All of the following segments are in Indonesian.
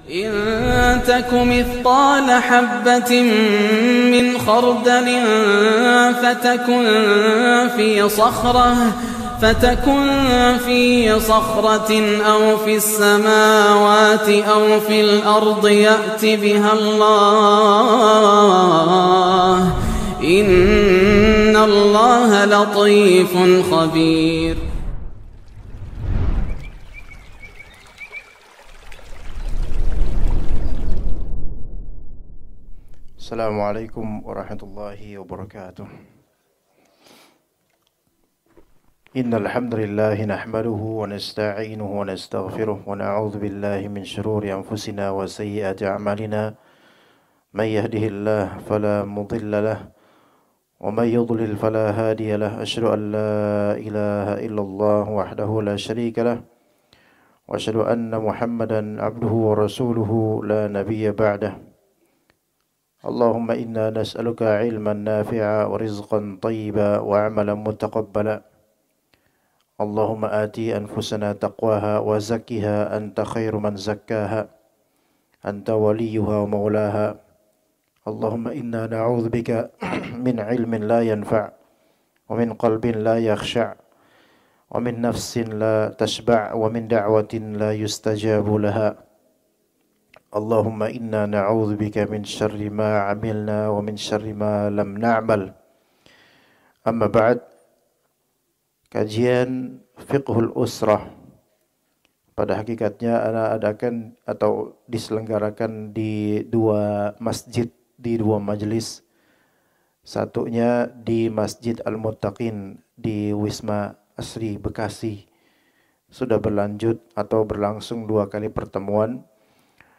إن تك مثقال حبة من خردل فتكن في صخرة أو في السماوات أو في الأرض يأت بها الله إن الله لطيف خبير. Assalamualaikum warahmatullahi wabarakatuh. Innal hamdalillah nahmaduhu wa nasta'inuhu wa nastaghfiruh wa na'udzu billahi min shururi anfusina wa sayyiati a'malina. May yahdihillahu fala mudilla lahu wa may yudlil fala hadiya lahu. Asyhadu an la ilaha illallah wahdahu la syarika lahu wa asyhadu anna Muhammadan 'abduhu wa rasuluhu la nabiyya ba'dahu. Allahumma inna nas'aluka ilman nafi'a wa rizqan tayyiba wa amalan mutaqabbala. Allahumma ati anfusana taqwaha wa zakkiha anta khairu man zakkaha anta waliyuha wa maulaha. Allahumma inna na'udzubika min ilmin la yanfa' wa min qalbin la yakhsha' wa min nafsin la tashba' wa min da'watin la yustajabu laha. Allahumma inna na'udzubika min syarri ma 'amilna wa min syarri ma lam na'mal. Amma ba'd. Kajian Fiqhul Usrah pada hakikatnya ana adakan atau diselenggarakan di dua masjid, di dua majelis. Satunya di Masjid Al-Muttaqin di Wisma Asri Bekasi. Sudah berlanjut atau berlangsung 2 kali pertemuan.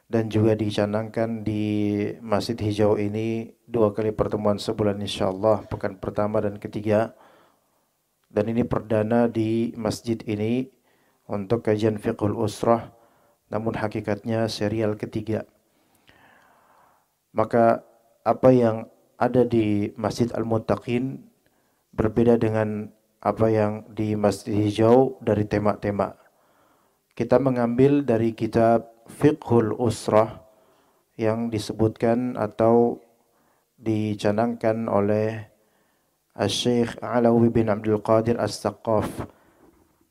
Dan juga dicanangkan di Masjid Hijau ini 2 kali pertemuan sebulan insyaallah, pekan pertama dan ketiga. Dan ini perdana di masjid ini untuk kajian Fiqhul Usrah, namun hakikatnya serial ketiga. Maka apa yang ada di Masjid Al-Muttaqin berbeda dengan apa yang di Masjid Hijau dari tema-tema. Kita mengambil dari kitab Fiqhul Usrah yang disebutkan atau dicanangkan oleh Syekh Alawi bin Abdul Qadir As-Saqqaf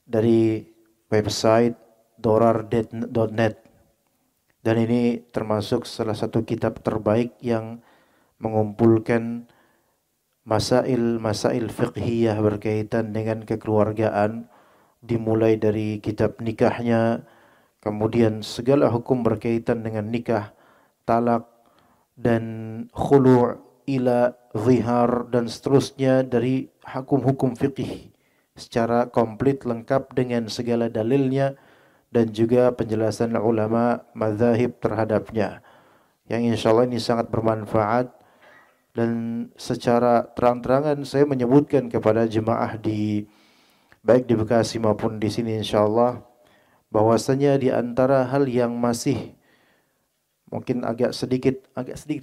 dari website dorar.net. Dan ini termasuk salah satu kitab terbaik yang mengumpulkan masail fiqhiyah berkaitan dengan kekeluargaan, dimulai dari kitab nikahnya, kemudian segala hukum berkaitan dengan nikah, talak, dan khulu' ila zihar, dan seterusnya dari hukum-hukum fikih secara komplit lengkap dengan segala dalilnya dan juga penjelasan ulama mazhab terhadapnya. Yang insyaallah ini sangat bermanfaat, dan secara terang-terangan saya menyebutkan kepada jemaah baik di Bekasi maupun di sini insyaallah, bahwasanya di antara hal yang masih mungkin agak sedikit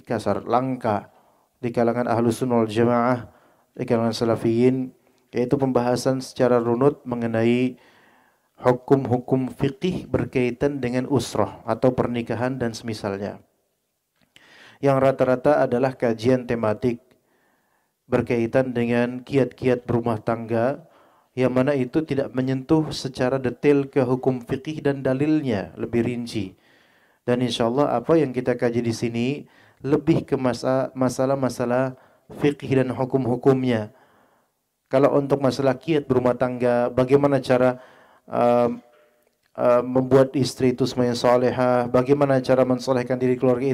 kasar, langka di kalangan Ahlus Sunnah wal Jamaah, di kalangan Salafiyin, yaitu pembahasan secara runut mengenai hukum-hukum fikih berkaitan dengan usrah atau pernikahan dan semisalnya. Yang rata-rata adalah kajian tematik berkaitan dengan kiat-kiat berumah tangga, yang mana itu tidak menyentuh secara detail ke hukum fikih dan dalilnya lebih rinci. Dan insyaallah apa yang kita kaji di sini lebih ke masalah-masalah fikih dan hukum-hukumnya. Kalau untuk masalah kiat berumah tangga, bagaimana cara membuat istri itu semuanya salehah, bagaimana cara mensolehkan diri keluarga,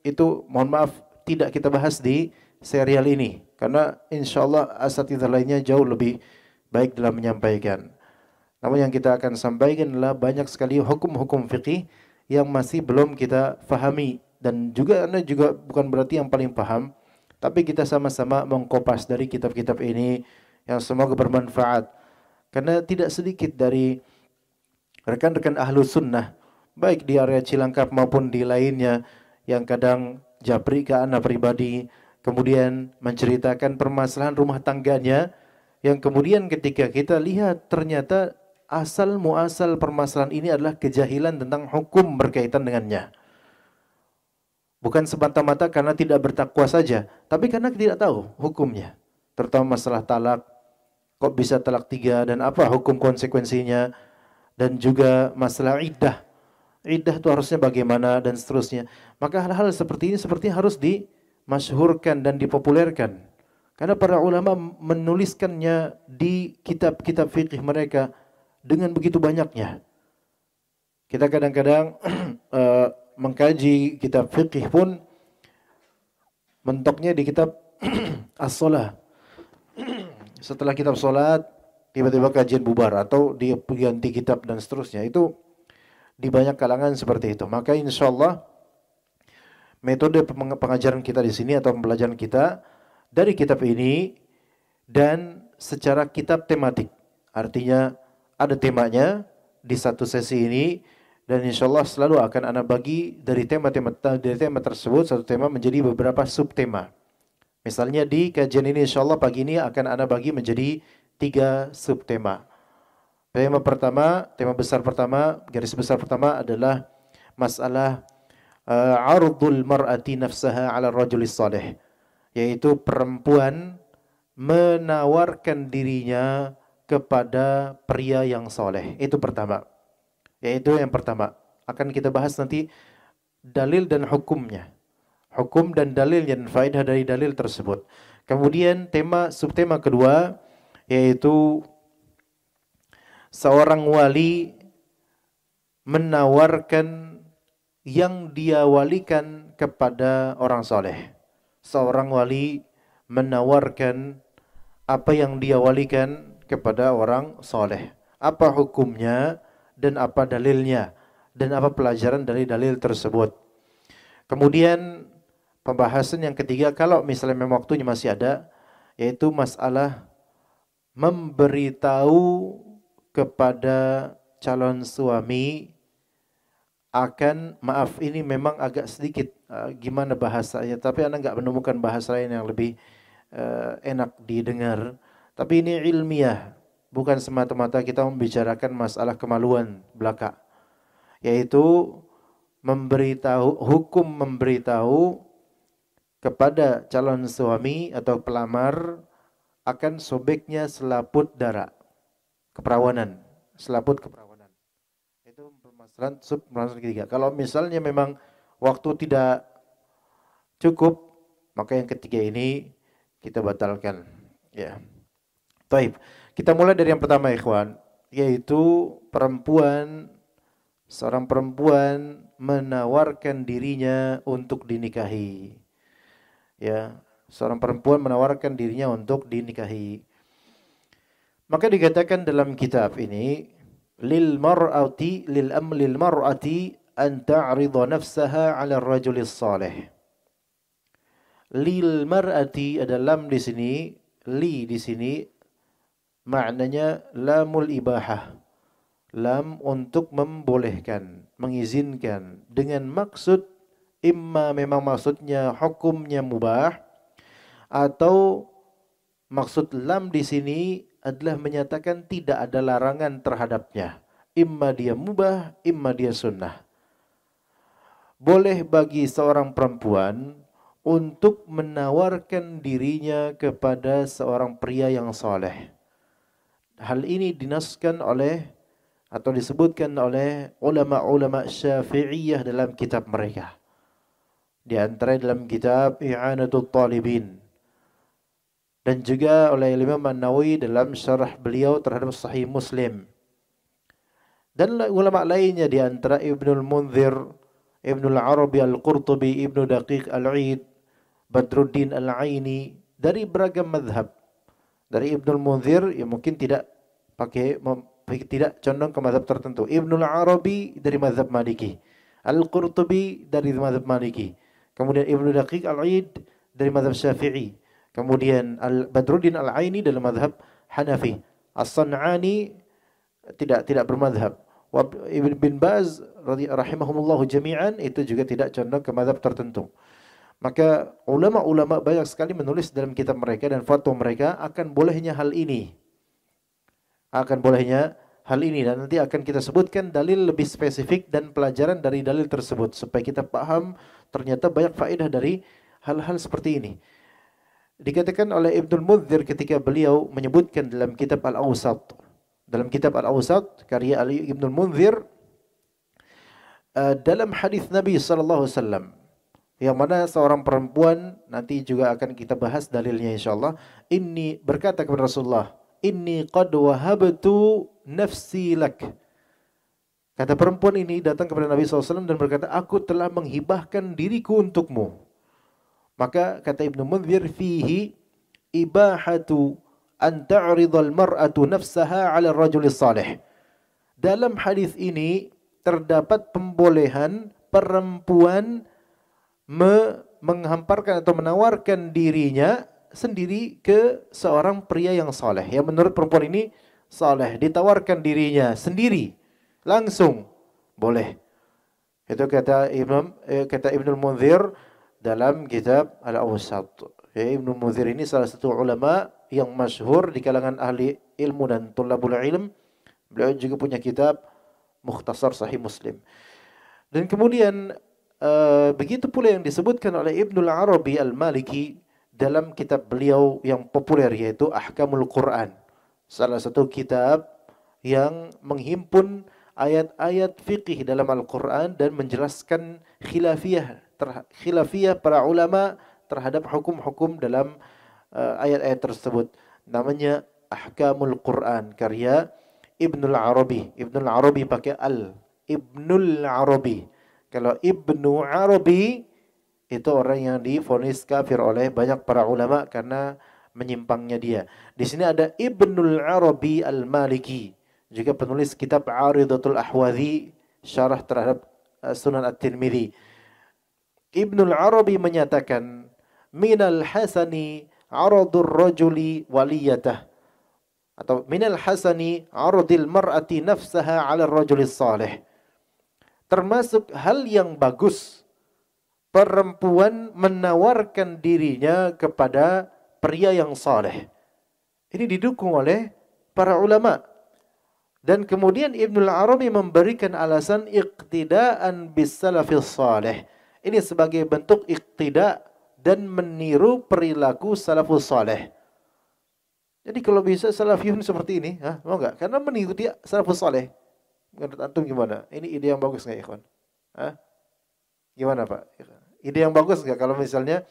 itu mohon maaf tidak kita bahas di serial ini, karena insyaallah asatidzah lainnya jauh lebih baik dalam menyampaikan. Namun yang kita akan sampaikan adalah banyak sekali hukum-hukum fikih yang masih belum kita fahami, dan juga Anda juga bukan berarti yang paling paham, tapi kita sama-sama mengkopas dari kitab-kitab ini yang semoga bermanfaat. Karena tidak sedikit dari rekan-rekan Ahlus Sunnah baik di area Cilangkap maupun di lainnya yang kadang japri ke anak pribadi, kemudian menceritakan permasalahan rumah tangganya, yang kemudian ketika kita lihat ternyata asal muasal permasalahan ini adalah kejahilan tentang hukum berkaitan dengannya. Bukan semata-mata karena tidak bertakwa saja, tapi karena tidak tahu hukumnya. Terutama masalah talak, kok bisa talak 3 dan apa hukum konsekuensinya, dan juga masalah iddah. Iddah itu harusnya bagaimana dan seterusnya. Maka hal-hal seperti ini sepertinya harus dimasyhurkan dan dipopulerkan. Karena para ulama menuliskannya di kitab-kitab fikih mereka dengan begitu banyaknya. Kita kadang-kadang mengkaji kitab fikih pun mentoknya di kitab as-shalah. Setelah kitab salat tiba-tiba kajian bubar atau dia ganti kitab dan seterusnya. Itu di banyak kalangan seperti itu. Maka insyaallah metode pengajaran kita di sini atau pembelajaran kita dari kitab ini dan secara kitab tematik. Artinya ada temanya di satu sesi ini. Dan insyaallah selalu akan ana bagi dari tema tersebut satu tema menjadi beberapa subtema. Misalnya di kajian ini insyaallah pagi ini akan ana bagi menjadi 3 subtema. Tema besar pertama, garis besar pertama adalah masalah ardul mar'ati nafsaha 'ala ar-rajulis salih, yaitu perempuan menawarkan dirinya kepada pria yang soleh. Itu pertama. Yaitu yang pertama. Akan kita bahas nanti dalil dan hukumnya. Hukum dan dalil dan faedah dari dalil tersebut. Kemudian subtema kedua yaitu seorang wali menawarkan yang dia walikan kepada orang soleh. Seorang wali menawarkan apa yang dia walikan kepada orang soleh. Apa hukumnya? Dan apa dalilnya, dan apa pelajaran dari dalil tersebut. Kemudian pembahasan yang ketiga, kalau misalnya memang waktunya masih ada, yaitu masalah memberitahu kepada calon suami akan, maaf ini memang agak sedikit gimana bahasanya, tapi Anda nggak menemukan bahasa lain yang lebih enak didengar, tapi ini ilmiah. Bukan semata-mata kita membicarakan masalah kemaluan belaka, yaitu hukum memberitahu kepada calon suami atau pelamar akan sobeknya selaput darah, selaput keperawanan. Itu permasalahan ketiga. Kalau misalnya memang waktu tidak cukup, maka yang ketiga ini kita batalkan. Ya. Baik. Kita mulai dari yang pertama ikhwan, yaitu seorang perempuan menawarkan dirinya untuk dinikahi. Ya, seorang perempuan menawarkan dirinya untuk dinikahi. Maka dikatakan dalam kitab ini, lil mar'ati an ta'ridha nafsaha 'ala ar-rajulis salih. Lil mar'ati ada lam di sini, li di sini maknanya lamul ibahah. Lam untuk membolehkan, mengizinkan, dengan maksud imma memang maksudnya hukumnya mubah, atau maksud lam di sini adalah menyatakan tidak ada larangan terhadapnya. Imma dia mubah, imma dia sunnah. Boleh bagi seorang perempuan untuk menawarkan dirinya kepada seorang pria yang soleh. Hal ini dinaskan oleh atau disebutkan oleh ulama-ulama Syafi'iyah dalam kitab mereka. Di antara dalam kitab I'anatul Talibin. Dan juga oleh Imam An-Nawawi dalam syarah beliau terhadap Sahih Muslim. Dan ulama lainnya di antara Ibnul Munzir, Ibnul Arabi Al-Qurtubi, Ibnu Daqiq Al-Aid, Badruddin Al-Aini, dari beragam madhab. Dari Ibnul Munzir yang mungkin tidak condong ke mazhab tertentu. Ibnul Arabi dari mazhab Maliki. Al-Qurtubi dari mazhab Maliki. Kemudian Ibnu Daqiq Al-Aid dari mazhab Syafi'i. Kemudian Badruddin Al-Aini dari mazhab Hanafi. As-San'ani tidak bermazhab. Ibn bin Baz rahimahumullahu jami'an itu juga tidak condong ke mazhab tertentu. Maka ulama-ulama banyak sekali menulis dalam kitab mereka dan fatwa mereka akan bolehnya hal ini. hal ini, dan nanti akan kita sebutkan dalil lebih spesifik dan pelajaran dari dalil tersebut supaya kita paham ternyata banyak faedah dari hal-hal seperti ini. Dikatakan oleh Ibnul Munzir ketika beliau menyebutkan dalam kitab Al-Awsat. Dalam kitab Al-Awsat karya Ali Ibnul Munzir, dalam hadis Nabi sallallahu alaihi wasallam yang mana seorang perempuan, nanti juga akan kita bahas dalilnya insyaallah, ini berkata kepada Rasulullah, inni qad wahabtu nafsi lak. Kata perempuan ini datang kepada Nabi SAW dan berkata, aku telah menghibahkan diriku untukmu. Maka kata Ibnu Munzir, fihi ibahatu an ta'ridhal mar'atu nafsaha 'ala ar-rajulis salih. Dalam hadis ini terdapat pembolehan perempuan menghamparkan atau menawarkan dirinya sendiri ke seorang pria yang saleh. Yang menurut perempuan ini saleh, ditawarkan dirinya sendiri langsung boleh. Itu kata Ibnul Munzir dalam kitab Al-Awsat. Ibnul Munzir ini salah satu ulama yang masyhur di kalangan ahli ilmu dan tulabul ilm. Beliau juga punya kitab Mukhtasar Sahih Muslim. Dan kemudian begitu pula yang disebutkan oleh Ibnul Arabi Al-Maliki dalam kitab beliau yang populer yaitu Ahkamul Quran. Salah satu kitab yang menghimpun ayat-ayat fikih dalam Al-Quran dan menjelaskan khilafiyah para ulama terhadap hukum-hukum dalam ayat-ayat tersebut. Namanya Ahkamul Quran karya Ibnul Arabi. Ibnul Arabi pakai al. Ibnul Arabi. Kalau Ibnu Arabi itu orang yang divonis kafir oleh banyak para ulama karena menyimpangnya dia. Di sini ada Ibnul Arabi Al-Maliki, juga penulis kitab Aridatul Ahwazi, syarah terhadap Sunan At-Tirmidzi. Ibnul Arabi menyatakan, minal hasani aradur rajuli waliyatah, atau minal hasani aradil mar'ati nafsaha 'ala ar-rajulis salih. Termasuk hal yang bagus perempuan menawarkan dirinya kepada pria yang saleh. Ini didukung oleh para ulama. Dan kemudian Ibnul Arabi memberikan alasan iqtidaan bis salafis salih. Ini sebagai bentuk iqtida dan meniru perilaku salafus salih. Jadi kalau bisa salafiyun seperti ini, mau enggak? Karena mengikuti salafus salih. Menurut antum gimana? Ini ide yang bagus enggak, ikhwan? Gimana, Pak? Ide yang bagus enggak kalau misalnya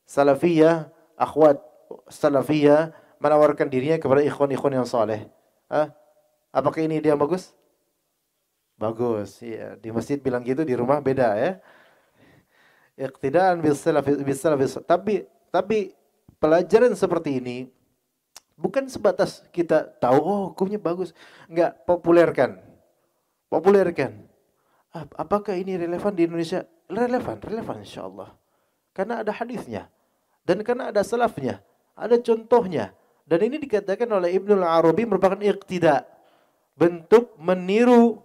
salafiyah, akhwat salafiyah menawarkan dirinya kepada ikhwan-ikhwan yang saleh? Apakah ini ide yang bagus? Bagus, iya. Di masjid bilang gitu, di rumah beda ya. Iqtidaan bis salafis. Tapi pelajaran seperti ini bukan sebatas kita tahu hukumnya bagus, enggak, populerkan. Apakah ini relevan di Indonesia? Relevan insyaallah. Karena ada hadisnya dan karena ada salafnya, ada contohnya. Dan ini dikatakan oleh Ibnul Arabi merupakan iqtida, bentuk meniru,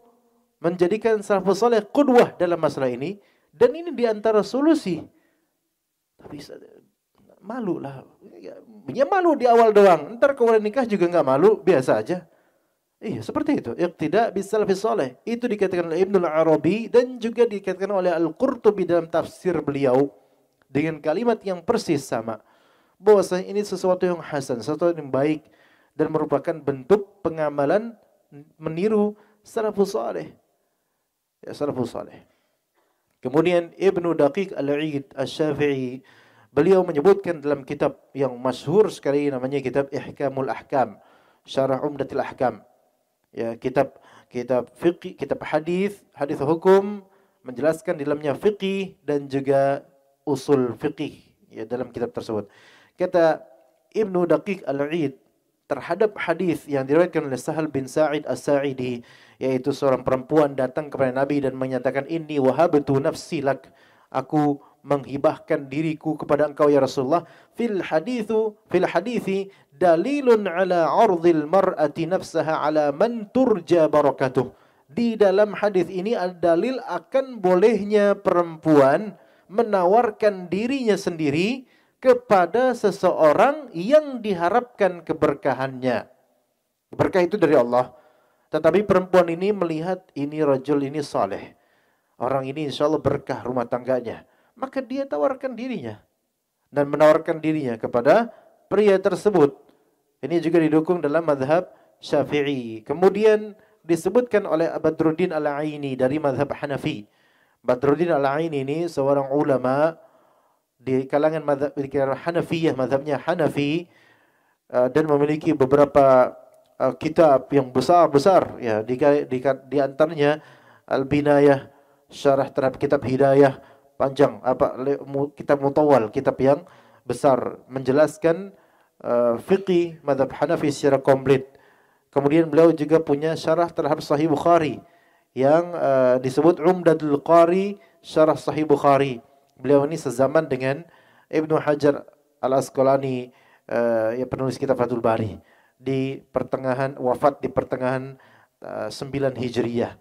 menjadikan salafus saleh qudwah dalam masalah ini. Dan ini diantara solusi. Tapi malu lah. Ya malu di awal doang. Ntar kalau nikah juga enggak malu, biasa aja. Iya, seperti itu. Iqtida bis salafis saleh. Itu dikatakan oleh Ibnul Arabi dan juga dikatakan oleh Al-Qurtubi dalam tafsir beliau dengan kalimat yang persis sama. Bahwasanya ini sesuatu yang hasan, sesuatu yang baik dan merupakan bentuk pengamalan meniru salafus saleh. Ya, salafus saleh. Kemudian Ibnu Daqiq Al-Id Asy-Syafi'i, beliau menyebutkan dalam kitab yang masyhur sekali namanya kitab Ihkamul Ahkam, Syarah Umdatul Ahkam. Ya, kitab fiqih, kitab hadis hukum, menjelaskan di dalamnya fiqih dan juga usul fiqih ya dalam kitab tersebut. Kata Ibnu Daqiq Al-Id terhadap hadis yang diriwayatkan oleh Sahal bin Sa'id As-Sa'idi, yaitu seorang perempuan datang kepada Nabi dan menyatakan, inni wahabtu nafsi lak, aku menghibahkan diriku kepada engkau ya Rasulullah. Fil hadithi dalilun ala ardhil mar'ati nafsaha ala man turja barakatuh. Di dalam hadis ini ada dalil akan bolehnya perempuan menawarkan dirinya sendiri kepada seseorang yang diharapkan keberkahannya. Berkah itu dari Allah. Tetapi perempuan ini melihat ini rajul ini saleh. Orang ini insya Allah berkah rumah tangganya. Maka dia tawarkan dirinya. Dan menawarkan dirinya kepada pria tersebut. Ini juga didukung dalam mazhab Syafi'i. Kemudian disebutkan oleh Badruddin Al-Aini dari mazhab Hanafi. Badruddin Al-Aini ini seorang ulama di kalangan mazhab Hanafiyah, mazhabnya Hanafi, dan memiliki beberapa kitab yang besar-besar ya, di antaranya Al-Binayah, syarah terhadap kitab Hidayah, panjang, kitab Mutawwal, kitab yang besar menjelaskan fiqih mazhab Hanafi secara komplit. Kemudian beliau juga punya syarah terhadap Sahih Bukhari yang disebut Umdatul Qari, syarah Sahih Bukhari. Beliau ini sezaman dengan Ibnu Hajar Al-Asqalani, yang penulis kitab Fathul Bari, wafat di pertengahan 9 Hijriyah.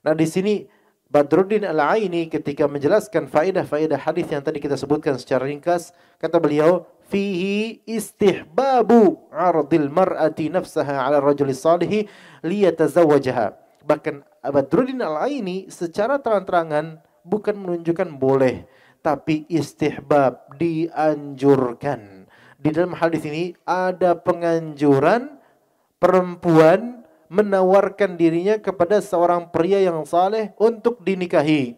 Nah, di sini Badruddin Al-Aini ketika menjelaskan faedah-faedah hadis yang tadi kita sebutkan secara ringkas, kata beliau, fihi istihbabu 'ardil mar'ati nafsaha 'ala ar-rajuli salihi liyatazawwajaha. Bahkan Badruddin Al-Aini secara terang-terangan bukan menunjukkan boleh, tapi istihbab, dianjurkan. Di dalam hadis ini ada penganjuran perempuan menawarkan dirinya kepada seorang pria yang saleh untuk dinikahi.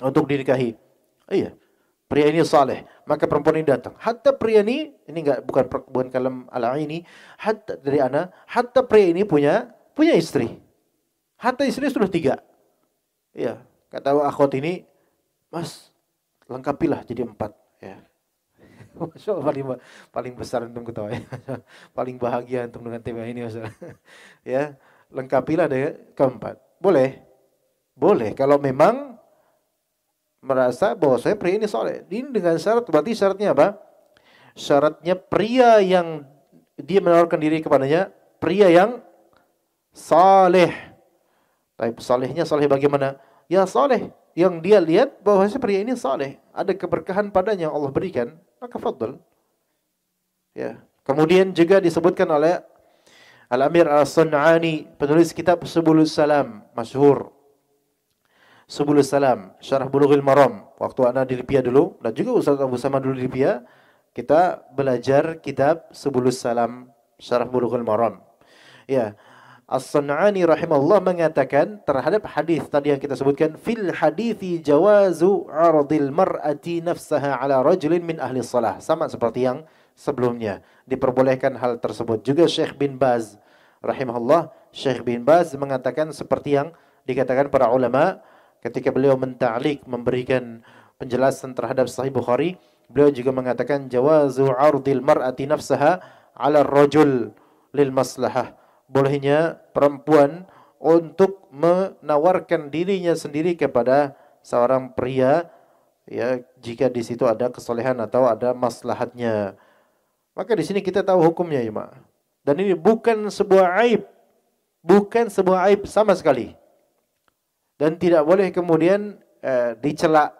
Untuk dinikahi. Iya. Pria ini saleh, maka perempuan ini datang. Hatta pria ini bukan kalam Al-Aini, hatta dari ana, hatta pria ini punya istri. Hatta istri sudah 3. Iya, kata akhwat ini, Mas, lengkapilah jadi 4 ya. Masya Allah, paling besar untuk ketawa ya. Paling bahagia untuk dengan tema ini Mas. Ya, lengkapilah deh keempat. Boleh. Boleh kalau memang merasa bahwa saya pria ini soleh. Ini dengan syarat, berarti syaratnya apa? Syaratnya pria yang dia menawarkan diri kepadanya, pria yang saleh. Tapi salehnya saleh bagaimana? Ya saleh yang dia lihat bahwa pria ini saleh, ada keberkahan padanya yang Allah berikan, maka fadl. Ya. Kemudian juga disebutkan oleh Al-Amir As-Sun'ani, penulis kitab Subulus Salam, masyhur. Subulus Salam, Syarah Bulughul Maram. Waktu ana di Lipia dulu, dan juga Ustaz Abu Sama dulu di Lipia, kita belajar kitab Subulus Salam, Syarah Bulughul Maram. Ya. As-Sun'ani rahimahullah mengatakan terhadap hadis tadi yang kita sebutkan, fil hadithi jawazu 'ardil mar'ati nafsaha 'ala rajulin min ahli shalah. Sama seperti yang sebelumnya, diperbolehkan hal tersebut. Juga Syekh bin Baz rahimahullah, Syekh bin Baz mengatakan seperti yang dikatakan para ulama ketika beliau menta'liq, memberikan penjelasan terhadap Sahih Bukhari. Beliau juga mengatakan jawazu 'ardil mar'ati nafsaha 'ala rajul lil maslahah. Bolehnya perempuan untuk menawarkan dirinya sendiri kepada seorang pria, ya, jika di situ ada kesolehan atau ada maslahatnya. Maka di sini kita tahu hukumnya, ya, Mak. Dan ini bukan sebuah aib, bukan sebuah aib sama sekali. Dan tidak boleh kemudian dicela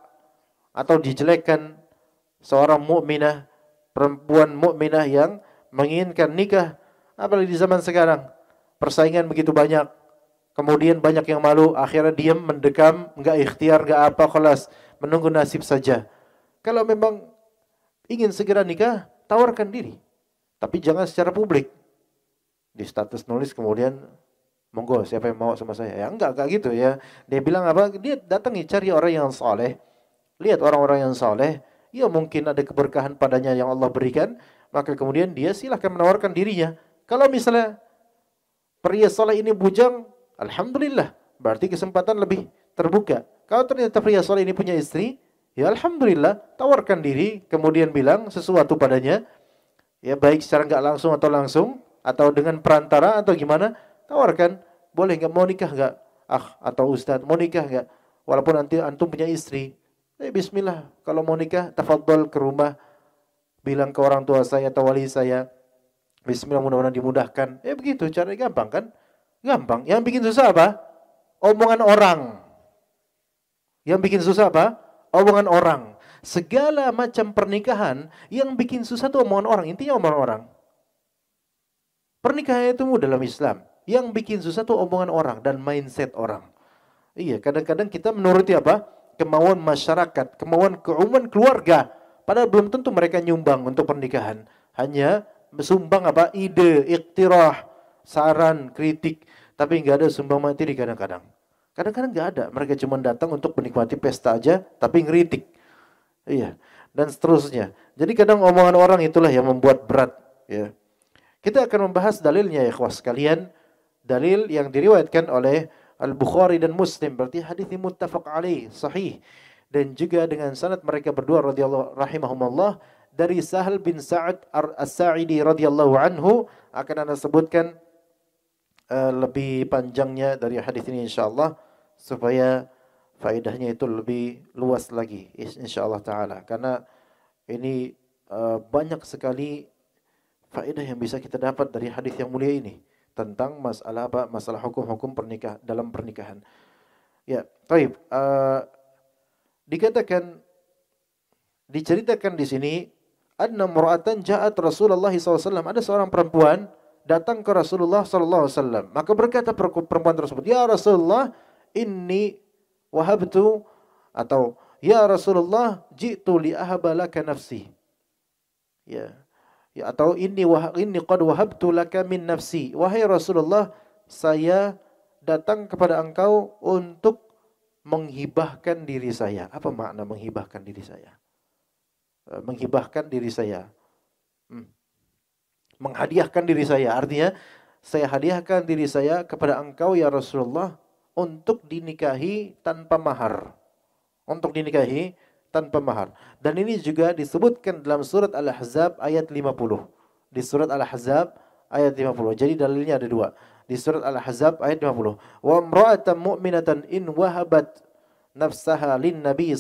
atau dijelekkan seorang mukminah, perempuan mukminah yang menginginkan nikah, apalagi di zaman sekarang. Persaingan begitu banyak, kemudian banyak yang malu, akhirnya diam, mendekam, enggak ikhtiar, enggak apa, khalas, menunggu nasib saja. Kalau memang ingin segera nikah, tawarkan diri, tapi jangan secara publik. Di status nulis kemudian, monggo siapa yang mau sama saya, ya enggak gitu ya. Dia bilang apa? Dia datangi, cari orang yang saleh, lihat orang-orang yang saleh, ya mungkin ada keberkahan padanya yang Allah berikan, maka kemudian dia silahkan menawarkan dirinya. Kalau misalnya pria saleh ini bujang, alhamdulillah, berarti kesempatan lebih terbuka. Kalau ternyata pria saleh ini punya istri, ya alhamdulillah, tawarkan diri, kemudian bilang sesuatu padanya, ya baik secara enggak langsung atau dengan perantara atau gimana, tawarkan, boleh enggak, mau nikah enggak? Atau Ustaz, mau nikah enggak? Walaupun nanti antum punya istri, bismillah, kalau mau nikah, tafadhol ke rumah, bilang ke orang tua saya atau wali saya, bismillah, mudah-mudahan dimudahkan. Begitu, caranya gampang kan? Gampang. Yang bikin susah apa? Omongan orang. Yang bikin susah apa? Omongan orang. Segala macam pernikahan yang bikin susah itu omongan orang. Intinya omongan orang. Pernikahan itu mudah dalam Islam. Yang bikin susah tuh omongan orang dan mindset orang. Iya, kadang-kadang kita menuruti apa? Kemauan masyarakat, kemauan keumuman keluarga. Padahal belum tentu mereka nyumbang untuk pernikahan. Hanya sumbang apa? Ide, iktirah, saran, kritik. Tapi nggak ada sumbang materi kadang-kadang. Kadang-kadang nggak ada. Mereka cuma datang untuk menikmati pesta aja, tapi ngeritik. Iya, dan seterusnya. Jadi kadang omongan orang itulah yang membuat berat. Ya. Kita akan membahas dalilnya ya ikhwas sekalian. Dalil yang diriwayatkan oleh Al-Bukhari dan Muslim, berarti hadis muttafaq alaih, sahih. Dan juga dengan sanad mereka berdua radhiyallahu rahimahumullah dari Sahal bin Sa'ad As-Sa'idi radhiyallahu anhu, akan Anda sebutkan lebih panjangnya dari hadis ini insyaallah supaya faedahnya itu lebih luas lagi insyaallah taala, karena ini banyak sekali faedah yang bisa kita dapat dari hadis yang mulia ini tentang masalah apa? Masalah hukum-hukum dalam pernikahan. Ya, baik. Diceritakan di sini, anna mura'atan ja'at Rasulullah SAW. Ada seorang perempuan datang ke Rasulullah SAW. Maka berkata perempuan tersebut, ya Rasulullah, inni wahabtu, atau ya Rasulullah, ji'tu li ahaba laka nafsi. Ya. Ya, atau inni qad wahabtu laka min nafsi. Wahai Rasulullah, saya datang kepada engkau untuk menghibahkan diri saya. Apa makna menghibahkan diri saya? Menghibahkan diri saya. Menghadiahkan diri saya. Artinya, saya hadiahkan diri saya kepada engkau ya Rasulullah untuk dinikahi tanpa mahar. Untuk dinikahi tanpa mahar. Dan ini juga disebutkan dalam surat Al-Ahzab ayat 50. Di surat Al-Ahzab ayat 50. Jadi dalilnya ada dua. Di surat Al-Ahzab ayat 50. Wa imra'atan mu'minatan in wahabat nafsaha lin nabi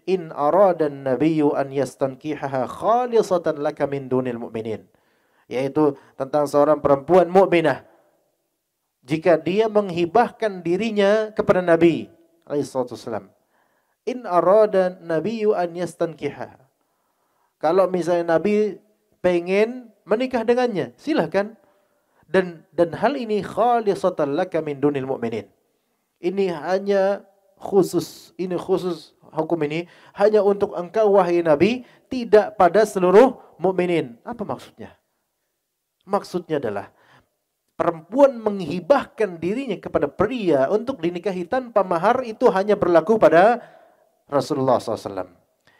in arada an-nabiyyu an yastankihaha khalisatan laka min dunil mu'minin. Yaitu tentang seorang perempuan mukminah jika dia menghibahkan dirinya kepada Nabi alaihi salatu wasallam. In arada nabiyyu an yastankiha. Kalau misalnya Nabi pengen menikah dengannya, silahkan. Dan hal ini khalisatan laka min dunil mu'minin. Ini hanya khusus, hukum ini hanya untuk engkau wahai Nabi, tidak pada seluruh mukminin. Apa maksudnya? Maksudnya adalah perempuan menghibahkan dirinya kepada pria untuk dinikahi tanpa mahar itu hanya berlaku pada Rasulullah SAW.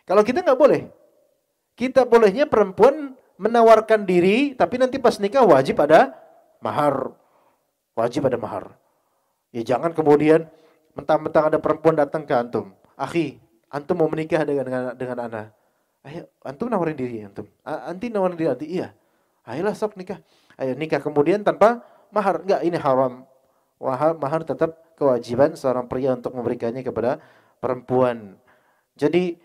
Kalau kita nggak boleh. Kita bolehnya perempuan menawarkan diri, tapi nanti pas nikah wajib ada mahar. Wajib ada mahar. Ya jangan kemudian mentang-mentang ada perempuan datang ke antum. Akhi, antum mau menikah dengan ana. Ayo, antum nawarin diri antum. Anti nawarin diri anti. Iya. Ayolah sok nikah. Ayo nikah kemudian tanpa mahar. Enggak, ini haram. Mahar tetap kewajiban seorang pria untuk memberikannya kepada perempuan. Jadi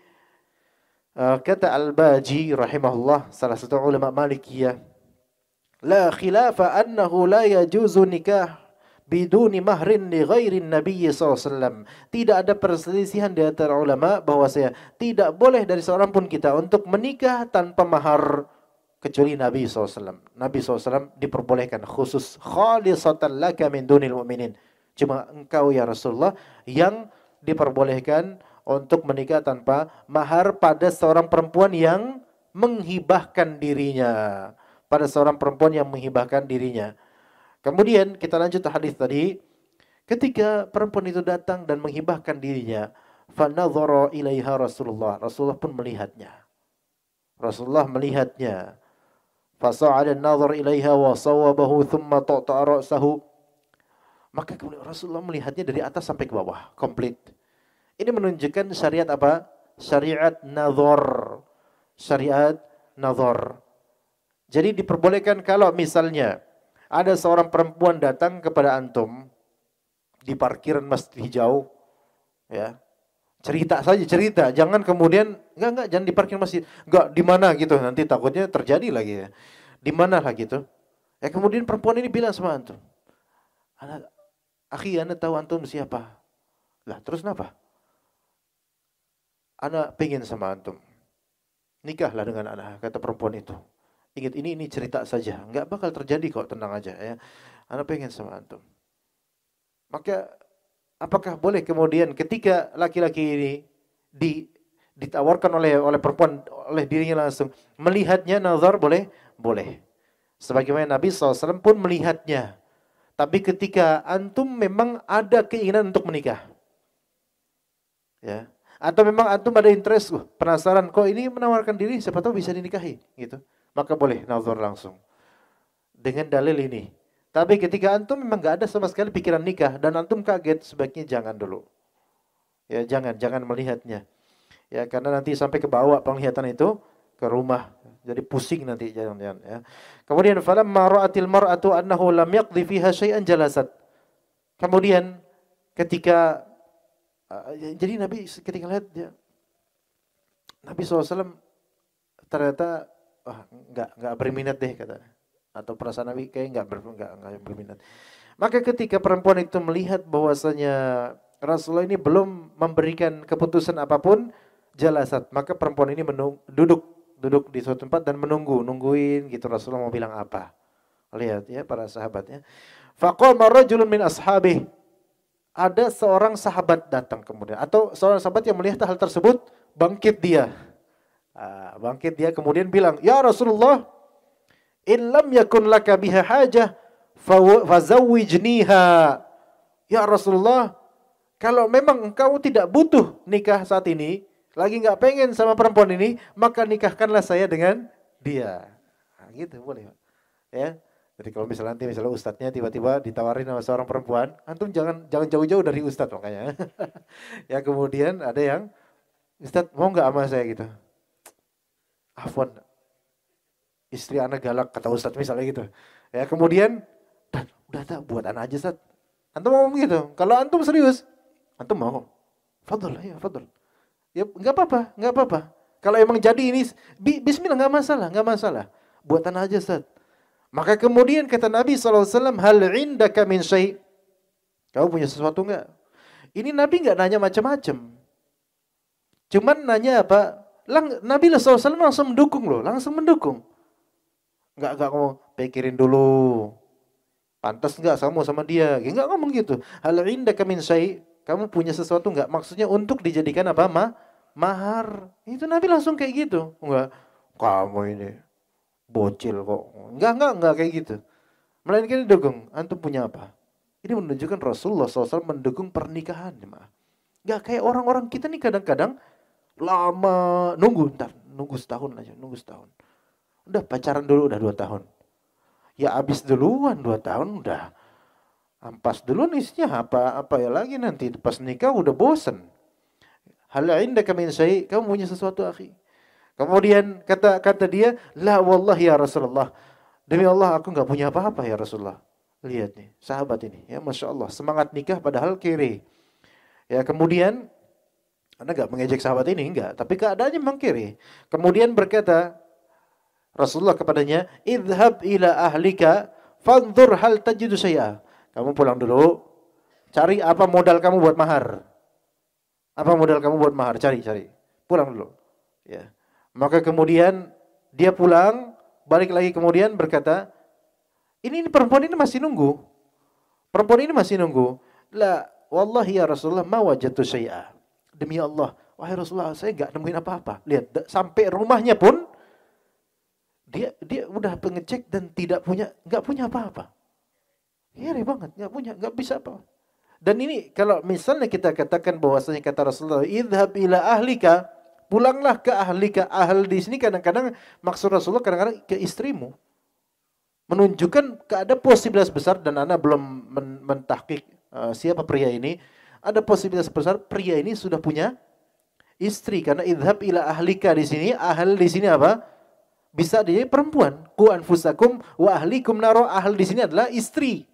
kata Al-Baji rahimahullah, salah satu ulama Malikiyah, la khilafa annahu la yajuzu nikah biduni mahrin li ghairin Nabi SAW. Tidak ada perselisihan di antara ulama bahwasanya tidak boleh dari seorang pun kita untuk menikah tanpa mahar kecuali Nabi SAW. Nabi SAW diperbolehkan khusus khalisatan laka min dunil mu'minin. Cuma engkau ya Rasulullah yang diperbolehkan untuk menikah tanpa mahar pada seorang perempuan yang menghibahkan dirinya. Pada seorang perempuan yang menghibahkan dirinya. Kemudian kita lanjut hadis tadi. Ketika perempuan itu datang dan menghibahkan dirinya, fanadhara ilaiha Rasulullah. Rasulullah pun melihatnya. Rasulullah melihatnya. Fasa'ala an-nadhar ilaiha wa sawabahu thumma ta'ta'a ra'sahu. Maka kemudian Rasulullah melihatnya dari atas sampai ke bawah, komplit. Ini menunjukkan syariat apa? Syariat nadhar. Syariat nadhar. Jadi diperbolehkan kalau misalnya ada seorang perempuan datang kepada antum di parkiran masjid hijau, ya. Cerita saja, cerita. Jangan kemudian enggak jangan di parkiran masjid. Enggak di mana gitu, nanti takutnya terjadi lagi ya. Di mana lah gitu. Ya kemudian perempuan ini bilang sama antum, "Akhi, Anda tahu antum siapa?" Lah, terus kenapa? Ana pengen sama antum. Nikahlah dengan ana, kata perempuan itu. Ingat ini cerita saja, nggak bakal terjadi kok, tenang aja ya. Ana pengen sama antum. Maka apakah boleh kemudian ketika laki-laki ini ditawarkan oleh perempuan, oleh dirinya langsung melihatnya, nazar boleh? Boleh. Sebagaimana Nabi SAW pun melihatnya. Tapi ketika antum memang ada keinginan untuk menikah, ya, atau memang antum ada interest, penasaran, kok ini menawarkan diri, siapa tahu bisa dinikahi, gitu, maka boleh nazar langsung dengan dalil ini. Tapi ketika antum memang gak ada sama sekali pikiran nikah dan antum kaget, sebaiknya jangan dulu. Ya, jangan melihatnya. Ya, karena nanti sampai ke bawah penglihatan itu ke rumah, jadi pusing nanti, jangan ya. Kemudian falamma ra'atil mar'atu annahu lam yaqdi fiha syai'an jalasat. Kemudian ketika jadi Nabi ketika lihat dia, Nabi SAW ternyata enggak berminat deh katanya. Atau perasaan Nabi kayak enggak berminat. Maka ketika perempuan itu melihat bahwasanya Rasulullah ini belum memberikan keputusan apapun, jalasat, maka perempuan ini duduk di suatu tempat dan nungguin gitu Rasulullah mau bilang apa. Lihat ya para sahabatnya. Faqama rajulun min ashabih. Ada seorang sahabat datang kemudian, atau seorang sahabat yang melihat hal tersebut, bangkit dia kemudian bilang, "Ya Rasulullah, in lam yakun laka biha hajah fazawwijniha." Ya Rasulullah, kalau memang engkau tidak butuh nikah saat ini, lagi nggak pengen sama perempuan ini, maka nikahkanlah saya dengan dia. Nah, gitu boleh, ya. Jadi kalau misalnya ustadznya tiba-tiba ditawarin sama seorang perempuan, antum jangan jauh-jauh dari ustadz makanya. Ya kemudian ada yang, "Ustadz mau nggak sama saya gitu?" Afwan, istri anak galak kata ustadz misalnya gitu. Ya kemudian, udah tak buat anak aja ustadz. Antum mau gitu? Kalau antum serius, antum mau? Fadl, ya fadl. Ya nggak apa-apa. Kalau emang jadi ini, bismillah, nggak masalah. Buat anak aja ustadz. Maka kemudian kata Nabi SAW, hal indaka min syai'? Kamu punya sesuatu enggak? Ini Nabi enggak nanya macam-macam. Cuman nanya apa? Nabi SAW langsung mendukung loh, Enggak ngomong, pikirin dulu. Pantas enggak sama dia? Enggak ngomong gitu. Hal indaka min syai'? Kamu punya sesuatu enggak? Maksudnya untuk dijadikan apa? Mahar. Itu Nabi langsung kayak gitu. Enggak, kamu ini bocil kok. Enggak kayak gitu. Melainkan didukung. Antum punya apa? Ini menunjukkan Rasulullah SAW mendukung pernikahan. Enggak kayak orang-orang kita nih kadang-kadang lama nunggu setahun aja. Udah pacaran dulu udah 2 tahun. Ya abis duluan 2 tahun udah ampas duluan isinya apa ya lagi nanti pas nikah udah bosen. Hal indaka min syai'? Kamu punya sesuatu akhi? Kemudian kata dia, la wallahi ya Rasulullah. Demi Allah aku enggak punya apa-apa ya Rasulullah. Lihat nih, sahabat ini, ya Masya Allah, semangat nikah padahal kiri. Ya kemudian, Anda enggak mengejek sahabat ini, enggak. Tapi keadaannya memang kiri. Kemudian berkata Rasulullah kepadanya, idhab ila ahlika, fanzur hal tajidu syai'a. Kamu pulang dulu, cari apa modal kamu buat mahar. Cari. Pulang dulu. Ya. Maka kemudian dia pulang, balik lagi kemudian berkata, ini perempuan ini masih nunggu. La wallahi ya Rasulullah ma wajadtu syai'a. Demi Allah, wahai Rasulullah, saya enggak nemuin apa-apa. Lihat, sampai rumahnya pun dia udah pengecek dan enggak punya apa-apa. Ngeri banget, enggak bisa apa. Dan ini kalau misalnya kita katakan bahwasanya kata Rasulullah, idhab ila ahlika, pulanglah ke ahlika. Ahl di sini kadang-kadang maksud Rasulullah kadang-kadang ke istrimu. Menunjukkan ada posibilitas besar, dan Anda belum mentahqiq siapa pria ini. Ada posibilitas besar pria ini sudah punya istri, karena idhab ila ahlika di sini, ahl di sini apa? Bisa jadi perempuan. Qu anfusakum wa ahlikum naro. Ahl di sini adalah istri.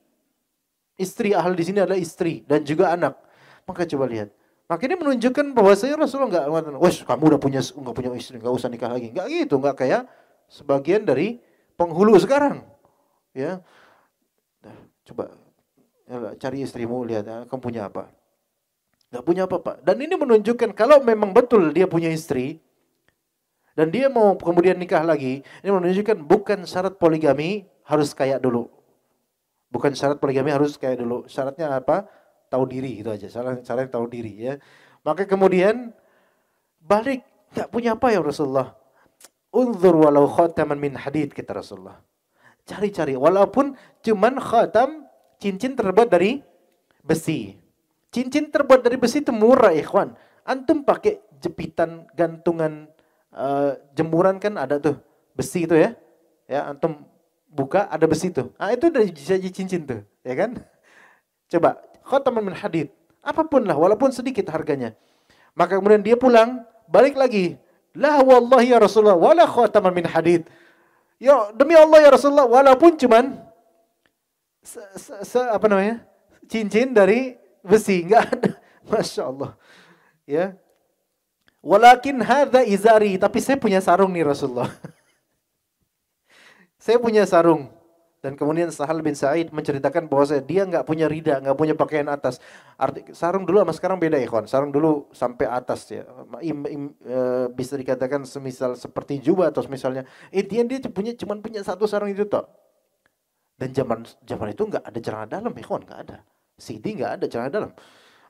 Ahl di sini adalah istri dan juga anak. Maka coba lihat. Maka ini menunjukkan bahwasanya Rasulullah enggak mengatakan, "Wes, kamu udah enggak punya istri, enggak usah nikah lagi." Enggak gitu, enggak kayak sebagian dari penghulu sekarang. Ya. Nah, coba cari istrimu, lihat kamu punya apa? Enggak punya apa-apa. Dan ini menunjukkan kalau memang betul dia punya istri, Dan dia mau kemudian nikah lagi, ini menunjukkan bukan syarat poligami harus kaya dulu. Bukan syarat poligami harus kaya dulu. Syaratnya apa? Tahu diri gitu aja. Syaratnya tahu diri ya. Maka kemudian balik, nggak punya apa ya Rasulullah? Unzur walau khataman min hadid, kata Rasulullah. Cari-cari, walaupun cuman khatam, cincin terbuat dari besi. Cincin terbuat dari besi itu murah, ikhwan. Antum pakai jepitan gantungan jemuran kan ada tuh besi itu ya. Ya, antum buka ada besi tuh. Ah, itu udah jadi cincin tuh, ya kan? Coba, khataman min hadid. Apapun lah, walaupun sedikit harganya. Maka kemudian dia pulang, balik lagi. La wallahi ya Rasulullah, wala khataman min hadid. Ya, demi Allah ya Rasulullah, walaupun cuman apa namanya? Cincin dari besi, enggak ada. Masya Allah. Ya. Walakin hadza izari, tapi saya punya sarung nih Rasulullah. Saya punya sarung. Dan kemudian Sahal bin Sa'id menceritakan bahwa dia nggak punya rida, nggak punya pakaian atas. Sarung dulu sama sekarang beda ya kawan. Sarung dulu sampai atas ya. Bisa dikatakan semisal seperti jubah atau misalnya. Dia cuma punya satu sarung itu toh. Dan zaman itu nggak ada celana dalam ya kawan, nggak ada. CD nggak ada celana dalam.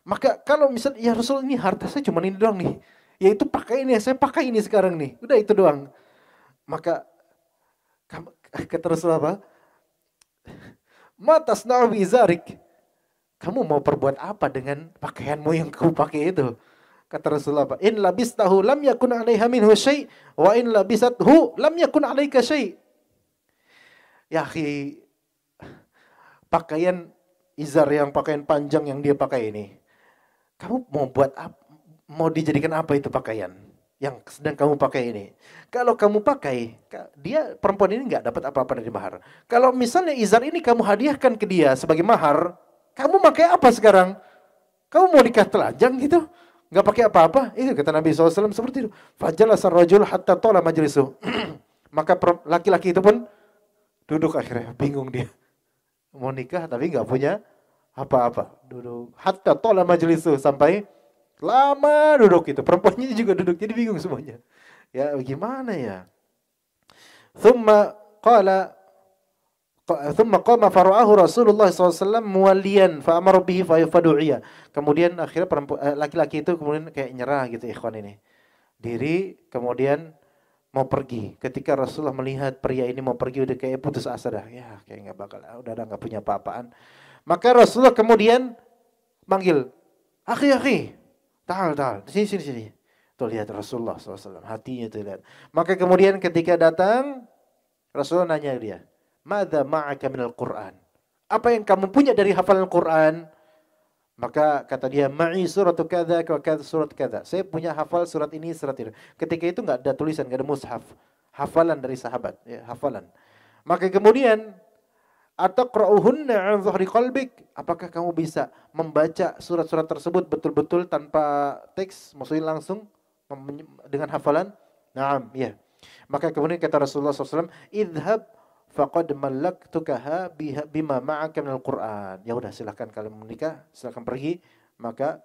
Maka kalau misalnya ya Rasul ini harta saya cuma ini doang nih. Yaitu pakai ini, saya pakai ini sekarang nih. Udah itu doang. Maka kata Rasul apa? Matas na'wi zarik. Kamu mau perbuat apa dengan pakaianmu yang kau pakai itu? Kata Rasulullah apa? In labistahu lam yakun 'alaiha minhu syai' wa in labisathu lam yakun 'alaika syai'. Ya akhi, pakaian izar yang pakaian panjang yang dia pakai ini. Kamu mau buat apa? Mau dijadikan apa itu pakaian yang sedang kamu pakai ini? Kalau kamu pakai, dia perempuan ini nggak dapat apa-apa dari mahar. Kalau misalnya izar ini kamu hadiahkan ke dia sebagai mahar, kamu pakai apa sekarang? Kamu mau nikah telanjang gitu? Nggak pakai apa-apa? Itu kata Nabi SAW seperti itu. Fajalasa rajul hatta tola majlisu. Maka laki-laki itu pun duduk akhirnya, bingung dia. Mau nikah tapi nggak punya apa-apa. Duduk hatta tola majlisu, sampai lama duduk itu. Perempuannya juga duduk, jadi bingung semuanya. Ya bagaimana ya? Thumma qama fara'ahu Rasulullah SAW muwalliyan fa'amara bihi fadu'iya. Kemudian akhirnya laki-laki itu kemudian kayak nyerah gitu ikhwan ini. Diri kemudian mau pergi. Ketika Rasulullah melihat pria ini mau pergi udah kayak putus asa dah. Ya kayak enggak bakal, udah enggak punya apa-apaan. Maka Rasulullah kemudian manggil, "Akhi, ta'al, sini. Tuh lihat Rasulullah SAW, hatinya tuh lihat. Maka kemudian ketika datang, Rasulullah nanya dia, "Madza ma'aka minal Qur'an?" Apa yang kamu punya dari hafalan Quran? Maka kata dia, "Ma'i surat kadza wa kadza surat kadza." Saya punya hafal surat ini, surat itu. Ketika itu enggak ada tulisan, enggak ada mushaf. Hafalan dari sahabat, ya, hafalan. Maka kemudian ataqra'uhunna 'an dhahri qalbik? Apakah kamu bisa membaca surat-surat tersebut betul-betul tanpa teks, maksudnya langsung dengan hafalan? Naam, ya. Maka kemudian kata Rasulullah SAW, "Idhab faqad mallaktukaha bima ma'aka minal Qur'an." Ya udah, silakan kalian menikah, silakan pergi, maka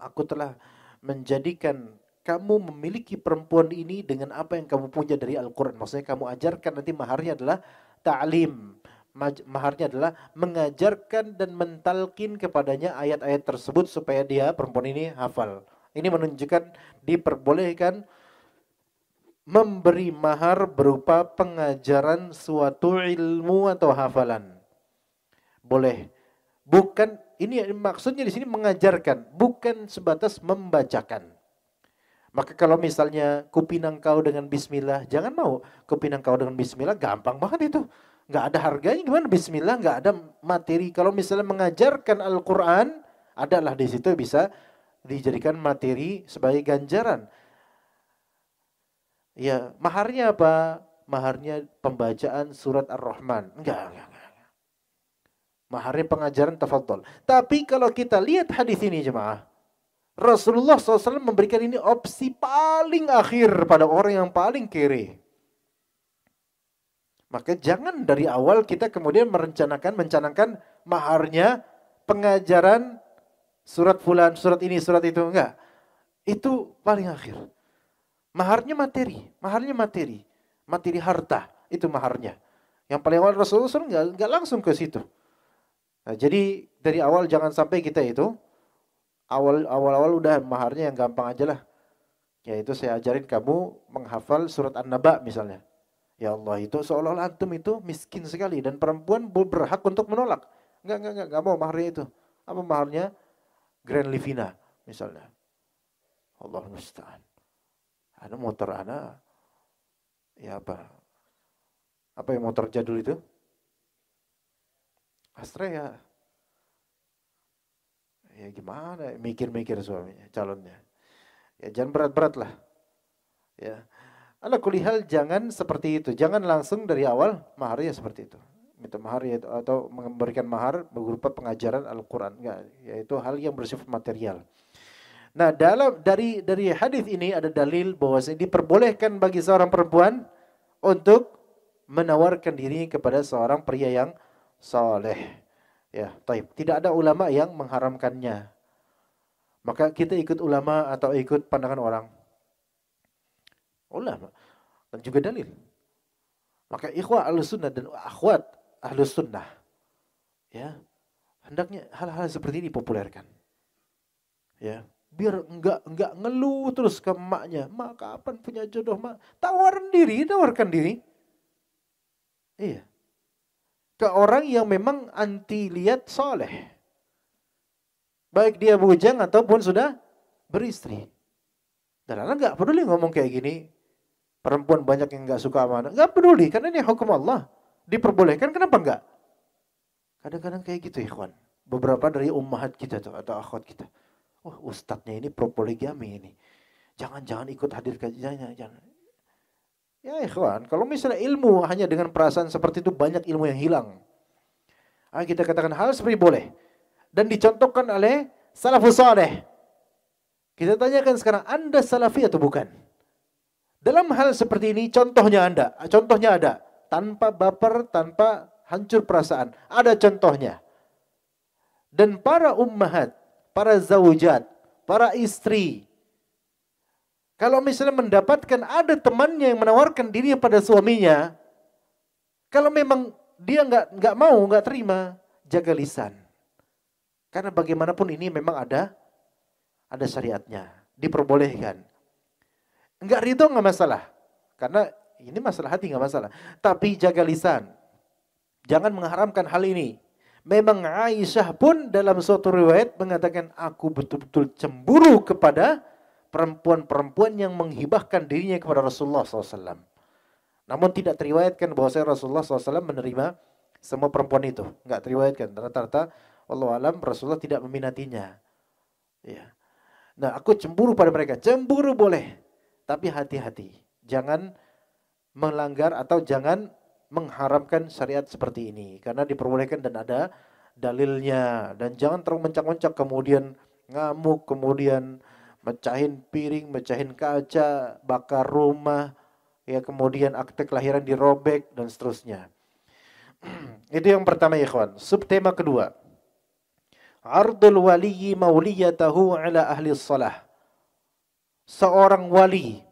aku telah menjadikan kamu memiliki perempuan ini dengan apa yang kamu punya dari Al-Qur'an. Maksudnya kamu ajarkan, nanti maharnya adalah ta'lim. Maharnya adalah mengajarkan dan mentalkin kepadanya ayat-ayat tersebut supaya dia, perempuan ini, hafal. Ini menunjukkan diperbolehkan memberi mahar berupa pengajaran suatu ilmu atau hafalan. Boleh. Bukan, ini maksudnya di sini mengajarkan, bukan sebatas membacakan. Maka kalau misalnya kupinang kau dengan bismillah, jangan mau. Kupinang kau dengan bismillah gampang banget itu. Nggak ada harganya, gimana bismillah, nggak ada materi. Kalau misalnya mengajarkan Al-Quran, adalah di situ bisa dijadikan materi sebagai ganjaran. Ya, maharnya apa? Maharnya pembacaan surat Ar-Rahman. Enggak. Maharnya pengajaran tafadhol. Tapi kalau kita lihat hadis ini jemaah, Rasulullah SAW memberikan ini opsi paling akhir pada orang yang paling kere. Maka jangan dari awal kita kemudian mencanangkan maharnya pengajaran surat fulan, surat ini, surat itu. Enggak. Itu paling akhir. Maharnya materi harta, itu maharnya. Yang paling awal Rasulullah SAW nggak langsung ke situ. Nah, jadi dari awal jangan sampai kita itu awal udah maharnya yang gampang aja lah. Yaitu saya ajarin kamu menghafal surat An-Naba misalnya. Ya Allah, itu seolah-olah antum itu miskin sekali dan perempuan berhak untuk menolak. Enggak mau maharnya itu. Apa maharnya? Grand Livina misalnya. Allah musta'an. Ada motor ana ya apa? Apa yang motor jadul itu? Astrea. Ya gimana? Mikir-mikir suaminya, calonnya. Ya jangan berat-berat lah. Ya. Ala kulihal jangan seperti itu. Jangan langsung dari awal maharnya seperti itu. Minta mahar yaitu, atau memberikan mahar berupa pengajaran Al-Qur'an. Enggak, yaitu hal yang bersifat material. Nah, dari hadis ini ada dalil bahwa diperbolehkan bagi seorang perempuan untuk menawarkan diri kepada seorang pria yang saleh. Ya, taib. Tidak ada ulama yang mengharamkannya. Maka kita ikut ulama atau ikut pandangan orang? Ulama. Dan juga dalil. Maka ikhwah Ahlussunnah dan akhwat Ahlussunnah, ya, hendaknya hal-hal seperti ini dipopulerkan. Ya, biar enggak ngeluh terus ke emaknya. Mak, kapan punya jodoh, mak? Tawarkan diri. Iya. Ke orang yang memang anti lihat soleh. Baik dia bujang ataupun sudah beristri. Dan anak enggak peduli ngomong kayak gini. Perempuan banyak yang enggak suka sama anak. Enggak peduli, karena ini hukum Allah. Diperbolehkan, kenapa enggak? Kadang-kadang kayak gitu, ikhwan. Beberapa dari ummahat kita tuh, atau akhwat kita. Wah, ustadznya ini pro poligami ini. Jangan ikut hadir kajiannya. Jangan. Ya ikhwan, kalau misalnya ilmu hanya dengan perasaan seperti itu, banyak ilmu yang hilang. Kita katakan hal seperti boleh. Dan dicontohkan oleh salafus saleh. Kita tanyakan sekarang, Anda salafi atau bukan? Dalam hal seperti ini, contohnya ada. Tanpa baper, tanpa hancur perasaan. Ada contohnya. Dan para ummahat, para zaujat, para istri, kalau misalnya mendapatkan ada temannya yang menawarkan diri pada suaminya, kalau memang dia nggak terima, jaga lisan. Karena bagaimanapun ini memang ada syariatnya, diperbolehkan. Enggak ridho nggak masalah, karena ini masalah hati nggak masalah. Tapi jaga lisan, jangan mengharamkan hal ini. Memang Aisyah pun dalam suatu riwayat mengatakan, aku betul-betul cemburu kepada perempuan-perempuan yang menghibahkan dirinya kepada Rasulullah SAW. Namun tidak teriwayatkan bahwa Rasulullah SAW menerima semua perempuan itu. Enggak teriwayatkan. Rata-rata wallahu alam Rasulullah tidak meminatinya. Ya. Nah, aku cemburu pada mereka. Cemburu boleh, tapi hati-hati. Jangan melanggar atau jangan mengharamkan syariat seperti ini. Karena diperbolehkan dan ada dalilnya. Dan jangan terlalu mencak-mencak kemudian ngamuk, kemudian mecahin piring, mecahin kaca, bakar rumah, ya, kemudian akte kelahiran dirobek dan seterusnya. Itu yang pertama, ya ikhwan. Subtema kedua, ardul waliyyi mauliyatahu ala ahli shalah. Seorang wali,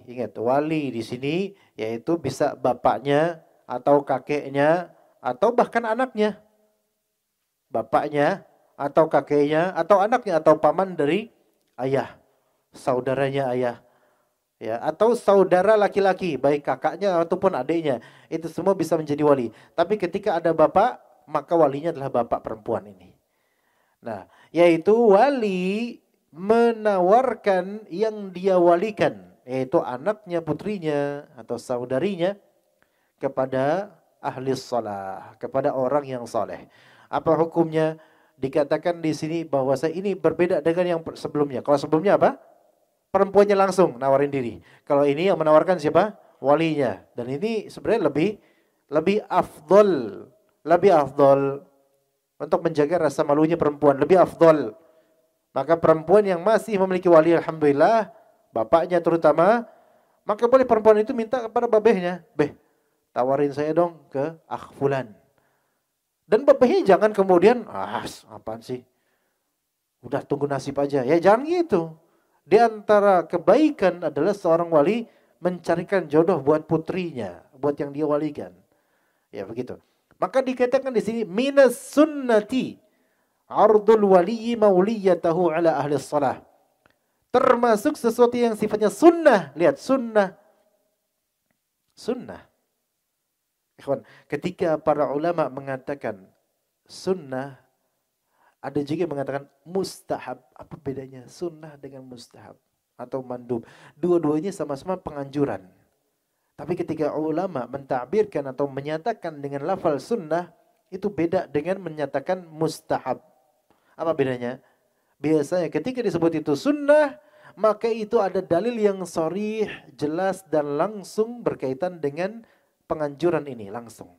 ingat, wali di sini yaitu bisa bapaknya atau kakeknya atau bahkan anaknya. Bapaknya atau kakeknya atau anaknya atau paman dari ayah, saudaranya ayah. Ya, atau saudara laki-laki, baik kakaknya ataupun adiknya, itu semua bisa menjadi wali. Tapi ketika ada bapak, maka walinya adalah bapak perempuan ini. Nah, yaitu wali menawarkan yang dia walikan, yaitu anaknya, putrinya atau saudarinya kepada ahli shalah, kepada orang yang saleh. Apa hukumnya? Dikatakan di sini bahwa ini berbeda dengan yang sebelumnya. Kalau sebelumnya apa? Perempuannya langsung nawarin diri. Kalau ini yang menawarkan siapa? Walinya. Dan ini sebenarnya lebih afdol untuk menjaga rasa malunya perempuan, lebih afdol. Maka perempuan yang masih memiliki wali, alhamdulillah, bapaknya terutama, maka boleh perempuan itu minta kepada babehnya, "Beh, tawarin saya dong ke akh fulan." Dan babehnya jangan kemudian, apaan sih? Udah tunggu nasib aja. Ya jangan gitu. Di antara kebaikan adalah seorang wali mencarikan jodoh buat putrinya, buat yang dia walikan. Ya begitu. Maka dikatakan di sini minas sunnati ardul waliyyi mauliyatahu ala ahli shalah. Termasuk sesuatu yang sifatnya sunnah. Lihat sunnah. Sunnah. Ikhwan, ketika para ulama mengatakan sunnah, ada juga yang mengatakan mustahab. Apa bedanya sunnah dengan mustahab atau mandub? Dua-duanya sama-sama penganjuran. Tapi ketika ulama mentakbirkan atau menyatakan dengan lafal sunnah, itu beda dengan menyatakan mustahab. Apa bedanya? Biasanya ketika disebut itu sunnah, maka itu ada dalil yang sharih, jelas dan langsung berkaitan dengan penganjuran ini langsung.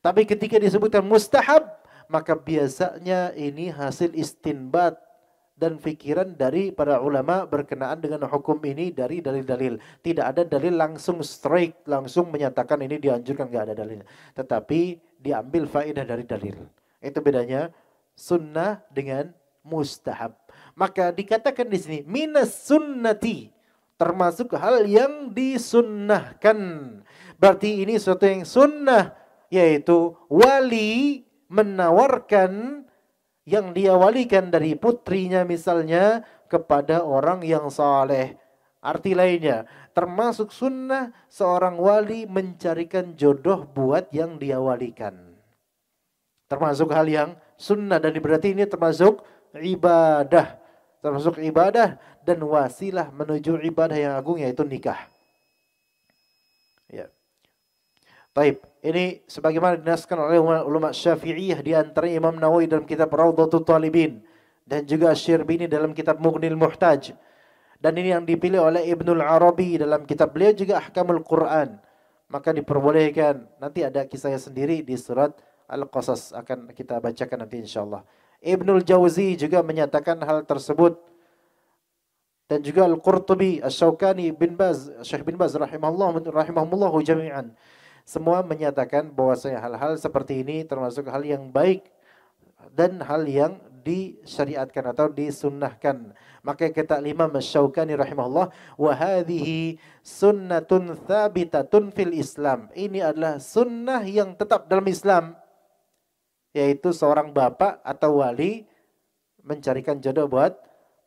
Tapi ketika disebutkan mustahab, maka biasanya ini hasil istinbat dan fikiran dari para ulama berkenaan dengan hukum ini dari dalil-dalil. Tidak ada dalil langsung straight, langsung menyatakan ini dianjurkan, nggak ada dalilnya. Tetapi diambil faedah dari dalil. Itu bedanya sunnah dengan mustahab. Maka dikatakan di sini minas sunnati, termasuk hal yang disunnahkan. Berarti ini sesuatu yang sunnah, yaitu wali menawarkan yang dia walikan dari putrinya misalnya kepada orang yang saleh. Arti lainnya, termasuk sunnah seorang wali mencarikan jodoh buat yang dia walikan. Termasuk hal yang sunnah, dan berarti ini termasuk ibadah. Termasuk ibadah dan wasilah menuju ibadah yang agung, yaitu nikah. Ya. Baik, ini sebagaimana dinaskan oleh ulama Syafi'iyah, di antara Imam Nawawi dalam kitab Rawdatul Talibin dan juga Asy-Syirbini dalam kitab Mughnil Muhtaj. Dan ini yang dipilih oleh Ibnul Arabi dalam kitab beliau juga Ahkamul Quran. Maka diperbolehkan, nanti ada kisahnya sendiri di surat Al-Qasas, akan kita bacakan nanti insyaallah. Ibnul Jauzi juga menyatakan hal tersebut. Dan juga Al-Qurtubi, Asy-Syaukani, bin Baz, Syekh bin Baz rahimahumullah jami'an. Semua menyatakan bahwasanya hal-hal seperti ini termasuk hal yang baik dan hal yang disyariatkan atau disunnahkan. Maka kata Imam Asy-Syaukani rahimahullah, wa hadhihi sunnatun thabitatun fil Islam. Ini adalah sunnah yang tetap dalam Islam, yaitu seorang bapak atau wali mencarikan jodoh buat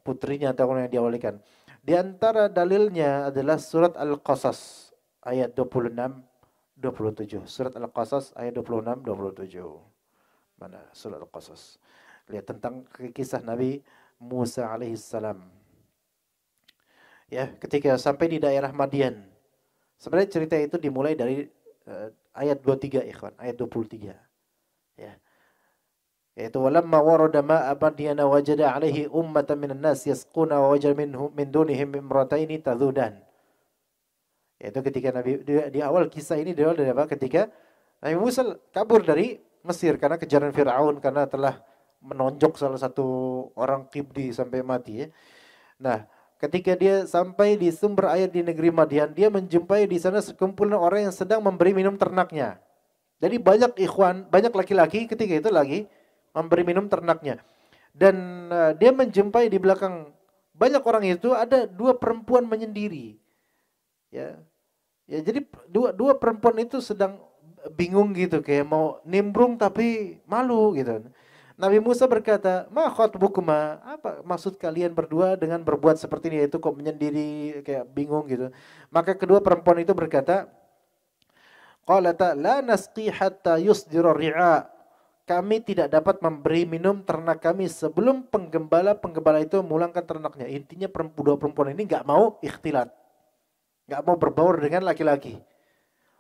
putrinya atau orang yang dia walikan. Di antara dalilnya adalah surat Al-Qasas ayat 26-27. Surat Al-Qasas ayat 26-27. Mana surat Al-Qasas? Lihat tentang kisah Nabi Musa alaihissalam. Ya, ketika sampai di daerah Madian. Sebenarnya cerita itu dimulai dari ayat 23 ikhwan, ayat 23. Ya. Yaitu walamma warada ma'a Madyana wajada 'alaihi ummatan minan nas yasquna wa wajada minhum min dunihim imrataini tadhudan. Yaitu ketika Nabi di awal kisah ini dari apa? Ketika Nabi Musa kabur dari Mesir karena kejaran Firaun, karena telah menonjok salah satu orang Qibdi sampai mati ya. Nah, ketika dia sampai di sumber air di negeri Madian, dia menjumpai di sana sekumpulan orang yang sedang memberi minum ternaknya. Jadi banyak ikhwan, banyak laki-laki ketika itu lagi memberi minum ternaknya. Dan dia menjumpai di belakang banyak orang itu ada dua perempuan menyendiri. Ya. Ya, jadi dua perempuan itu sedang bingung gitu, kayak mau nimbrung tapi malu gitu. Nabi Musa berkata, "Ma khatbukuma?" Apa maksud kalian berdua dengan berbuat seperti ini, yaitu kok menyendiri kayak bingung gitu. Maka kedua perempuan itu berkata, "Qalata la nasqi hatta yusdira ri'a." Kami tidak dapat memberi minum ternak kami sebelum penggembala itu memulangkan ternaknya. Intinya dua perempuan ini nggak mau ikhtilat, nggak mau berbaur dengan laki-laki.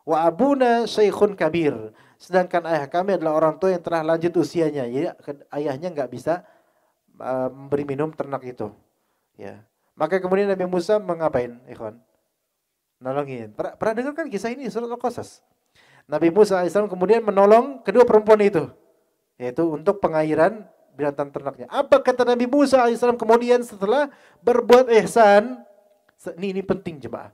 Wa abuna syaikhun kabir. Sedangkan ayah kami adalah orang tua yang telah lanjut usianya. Jadi ayahnya nggak bisa memberi minum ternak itu. Ya. Maka kemudian Nabi Musa mengapain, ikhwan? Nolongin. Pernah dengar kan kisah ini surat Al-Qasas? Nabi Musa AS kemudian menolong kedua perempuan itu, yaitu untuk pengairan binatang ternaknya. Apa kata Nabi Musa AS kemudian setelah berbuat ihsan? Ini penting jemaah.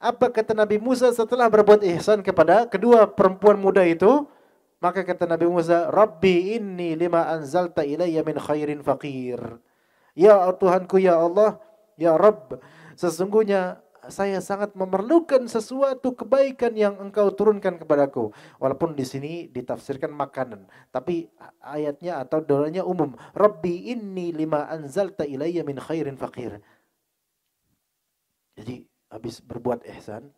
Apa kata Nabi Musa setelah berbuat ihsan kepada kedua perempuan muda itu? Maka kata Nabi Musa, Rabbi inni lima anzalta ilayya min khairin faqir. Ya Tuhanku, ya Allah, Ya Rabb, sesungguhnya saya sangat memerlukan sesuatu kebaikan yang engkau turunkan kepadaku. Walaupun di sini ditafsirkan makanan, tapi ayatnya atau doanya umum. Rabbi inni lima anzalta ilayya min khairin faqir. Jadi habis berbuat ihsan,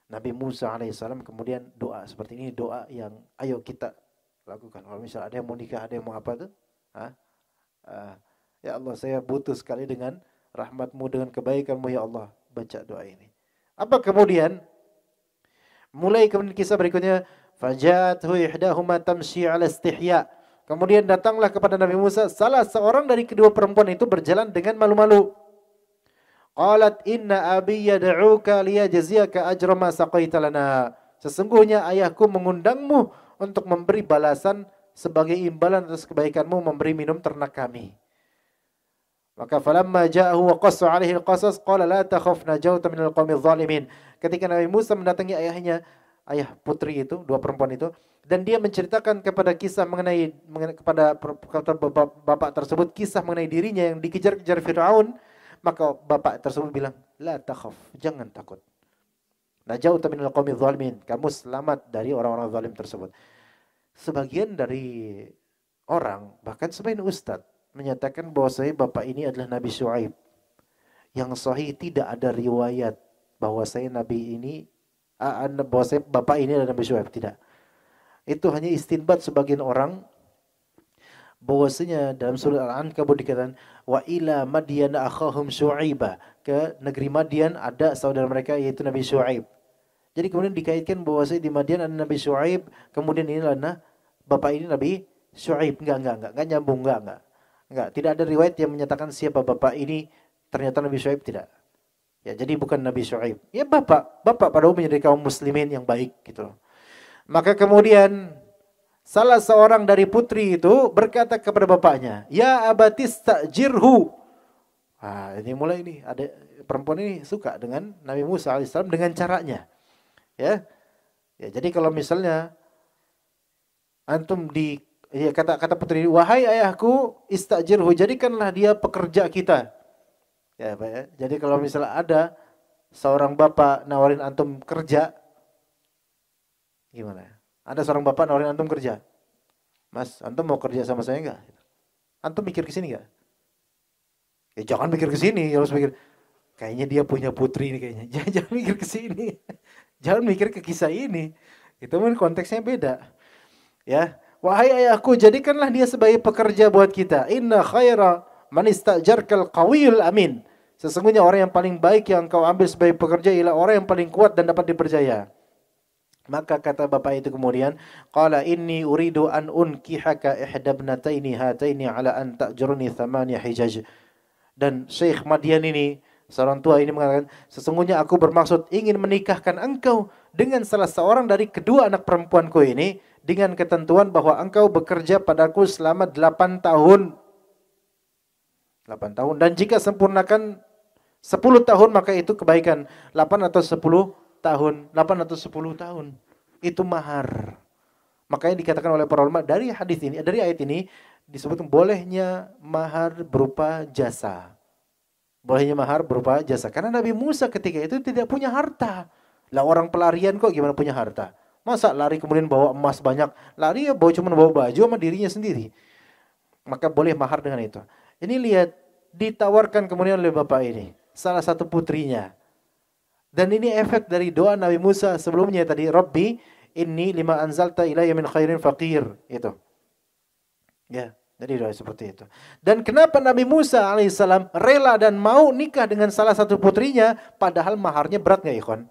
Nabi Musa alaihissalam kemudian doa seperti ini, doa yang ayo kita lakukan. Kalau misalnya ada yang mau nikah, ada yang mau apa tuh? Hah? Ya Allah, saya butuh sekali dengan rahmatmu, dengan kebaikanmu ya Allah. Baca doa ini. Apa kemudian? Mulai kemudian kisah berikutnya, fajathu ihdahuma tamshi 'ala istihya. Kemudian datanglah kepada Nabi Musa salah seorang dari kedua perempuan itu berjalan dengan malu-malu. Qalat inna abi yad'uka liyajziyaka ajra ma saqaita lana. Sesungguhnya ayahku mengundangmu untuk memberi balasan sebagai imbalan atas kebaikanmu memberi minum ternak kami. Maka falamma ja'ahu wa qassa 'alaihi al-qasas qala la takhaf najauta minal qaumidh dhalimin. Ketika Nabi Musa mendatangi ayahnya, ayah putri itu, dua perempuan itu, dan dia menceritakan kepada kisah mengenai kepada bapak tersebut kisah mengenai dirinya yang dikejar-kejar Firaun, maka bapak tersebut bilang, la takhaf, jangan takut. Najauta minal qaumidh dhalimin, kamu selamat dari orang-orang zalim tersebut. Sebagian dari orang, bahkan sebagian ustadz menyatakan bahwasanya bapak ini adalah Nabi Syuaib. Yang sahih tidak ada riwayat bahwasanya Nabi ini bahwasanya bapak ini adalah Nabi Syuaib, tidak. Itu hanya istinbat sebagian orang bahwasanya dalam surah Al-Ankabut dikatakan wa ila madyan akhahum syuaiba, ke negeri Madian ada saudara mereka yaitu Nabi Syuaib. Jadi kemudian dikaitkan bahwasanya di Madian ada Nabi Syuaib, kemudian ini adalah bapak ini Nabi Syuaib. Enggak nyambung, enggak. Tidak ada riwayat yang menyatakan siapa bapak ini ternyata Nabi Syuaib, tidak. Ya, jadi bukan Nabi Syuaib. Ya bapak pada umumnya dari kaum muslimin yang baik gitu. Maka kemudian salah seorang dari putri itu berkata kepada bapaknya, "Ya abatis ta'jirhu." Ini mulai ini ada perempuan ini suka dengan Nabi Musa alaihissalam dengan caranya. Ya, jadi kalau misalnya antum kata putri, wahai ayahku, istajirhu, jadikanlah dia pekerja kita. Ya, Pak ya. Jadi kalau misalnya ada seorang bapak nawarin antum kerja, gimana? Ada seorang bapak nawarin antum kerja. Mas, antum mau kerja sama saya enggak? Antum mikir ke sini enggak? Ya jangan mikir ke sini, harus mikir kayaknya dia punya putri ini kayaknya. Jangan mikir ke sini. Jangan mikir ke kisah ini. Itu mungkin konteksnya beda. Ya. Wahai ayahku, jadikanlah dia sebagai pekerja buat kita. Inna khaira man istajarkal qawiyul amin. Sesungguhnya orang yang paling baik yang kau ambil sebagai pekerja ialah orang yang paling kuat dan dapat dipercaya. Maka kata bapak itu kemudian, qala inni uridu an unkihaka ihdabnataini hataini ala an ta'jurni thamaniya hijaj. Dan Syekh Madian ini, seorang tua ini mengatakan, sesungguhnya aku bermaksud ingin menikahkan engkau dengan salah seorang dari kedua anak perempuanku ini dengan ketentuan bahwa engkau bekerja padaku selama 8 tahun. 8 tahun. Dan jika sempurnakan 10 tahun maka itu kebaikan. 8 atau 10 tahun. 8 atau 10 tahun. Itu mahar. Makanya dikatakan oleh para ulama dari hadis ini, dari ayat ini disebut bolehnya mahar berupa jasa. Bolehnya mahar berupa jasa. Karena Nabi Musa ketika itu tidak punya harta. Lah orang pelarian kok gimana punya harta? Masa lari kemudian bawa emas banyak? Lari ya cuma bawa baju sama dirinya sendiri. Maka boleh mahar dengan itu. Ini lihat, ditawarkan kemudian oleh bapak ini. Salah satu putrinya. Dan ini efek dari doa Nabi Musa sebelumnya tadi. Rabbi inni lima anzalta ilayya min khairin faqir. Itu. Ya, jadi doa seperti itu. Dan kenapa Nabi Musa alaihissalam rela dan mau nikah dengan salah satu putrinya, padahal maharnya berat nggak ikhwan?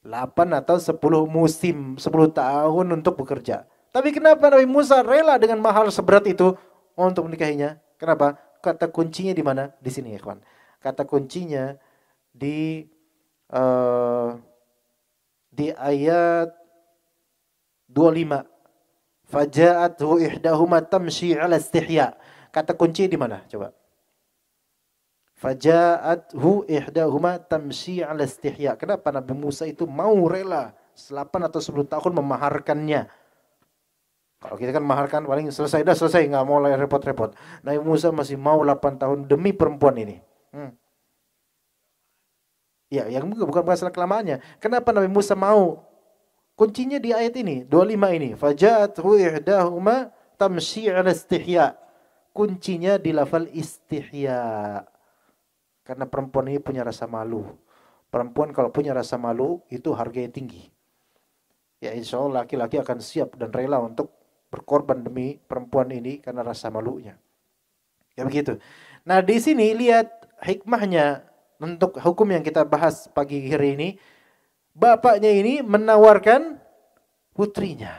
8 atau 10 musim, 10 tahun untuk bekerja. Tapi kenapa Nabi Musa rela dengan mahar seberat itu untuk menikahinya? Kenapa? Kata kuncinya di mana? Di sini ikhwan. Kata kuncinya di ayat 25. Faja'athu ihdahuma tamshi 'ala istihya. Kata kunci di mana? Coba. Faja'athu ihdahuma tamshi 'ala istihya. Kenapa Nabi Musa itu mau rela 8 atau 10 tahun memaharkannya? Kalau kita kan maharkan paling selesai, enggak mau repot-repot. Nabi Musa masih mau 8 tahun demi perempuan ini. Ya, yang bukan masalah kelamaannya. Kenapa Nabi Musa mau? Kuncinya di ayat ini, 25 ini. Faja'athu ihdahuma tamshi 'ala istihya. Kuncinya di lafal istihya. Karena perempuan ini punya rasa malu. Perempuan kalau punya rasa malu, itu harganya tinggi. Ya insya Allah laki-laki akan siap dan rela untuk berkorban demi perempuan ini karena rasa malunya. Ya begitu. Nah di sini lihat hikmahnya untuk hukum yang kita bahas pagi hari ini. Bapaknya ini menawarkan putrinya.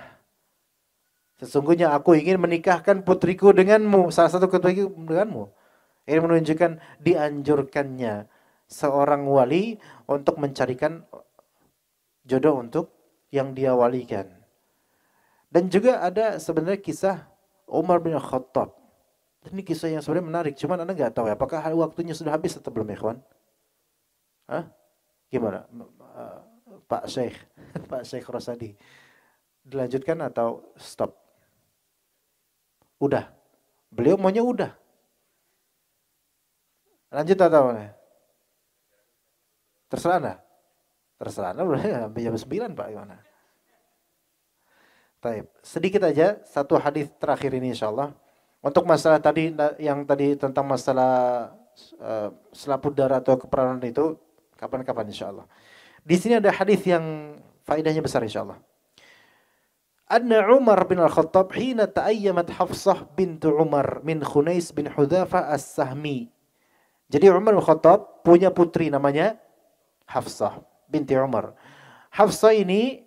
Sesungguhnya aku ingin menikahkan putriku denganmu. Salah satu putriku denganmu. Ini menunjukkan dianjurkannya seorang wali untuk mencarikan jodoh untuk yang dia walikan. Dan juga ada sebenarnya kisah Umar bin Khattab. Ini kisah yang sebenarnya menarik. Cuman Anda nggak tahu ya, apakah waktunya sudah habis atau belum ya kawan? Hah? Gimana? Pak Syekh, Pak Syekh Rosadi. Dilanjutkan atau stop? Udah. Beliau maunya udah. Lanjut atau mana? Terserah Anda. Terserah Anda, sampai jam 9 Pak, gimana? Baik, sedikit aja satu hadis terakhir ini insyaallah. Untuk masalah tadi yang tadi tentang masalah selaput darah atau keperawanan itu kapan-kapan insyaallah. Di sini ada hadis yang faedahnya besar insyaallah. Anna Umar bin Al-Khattab hina ta'ayyamat Hafsah bintu Umar min Khunais bin Hudzafa As-Sahmi. Jadi Umar bin Al-Khattab punya putri namanya Hafsah binti Umar. Hafsah ini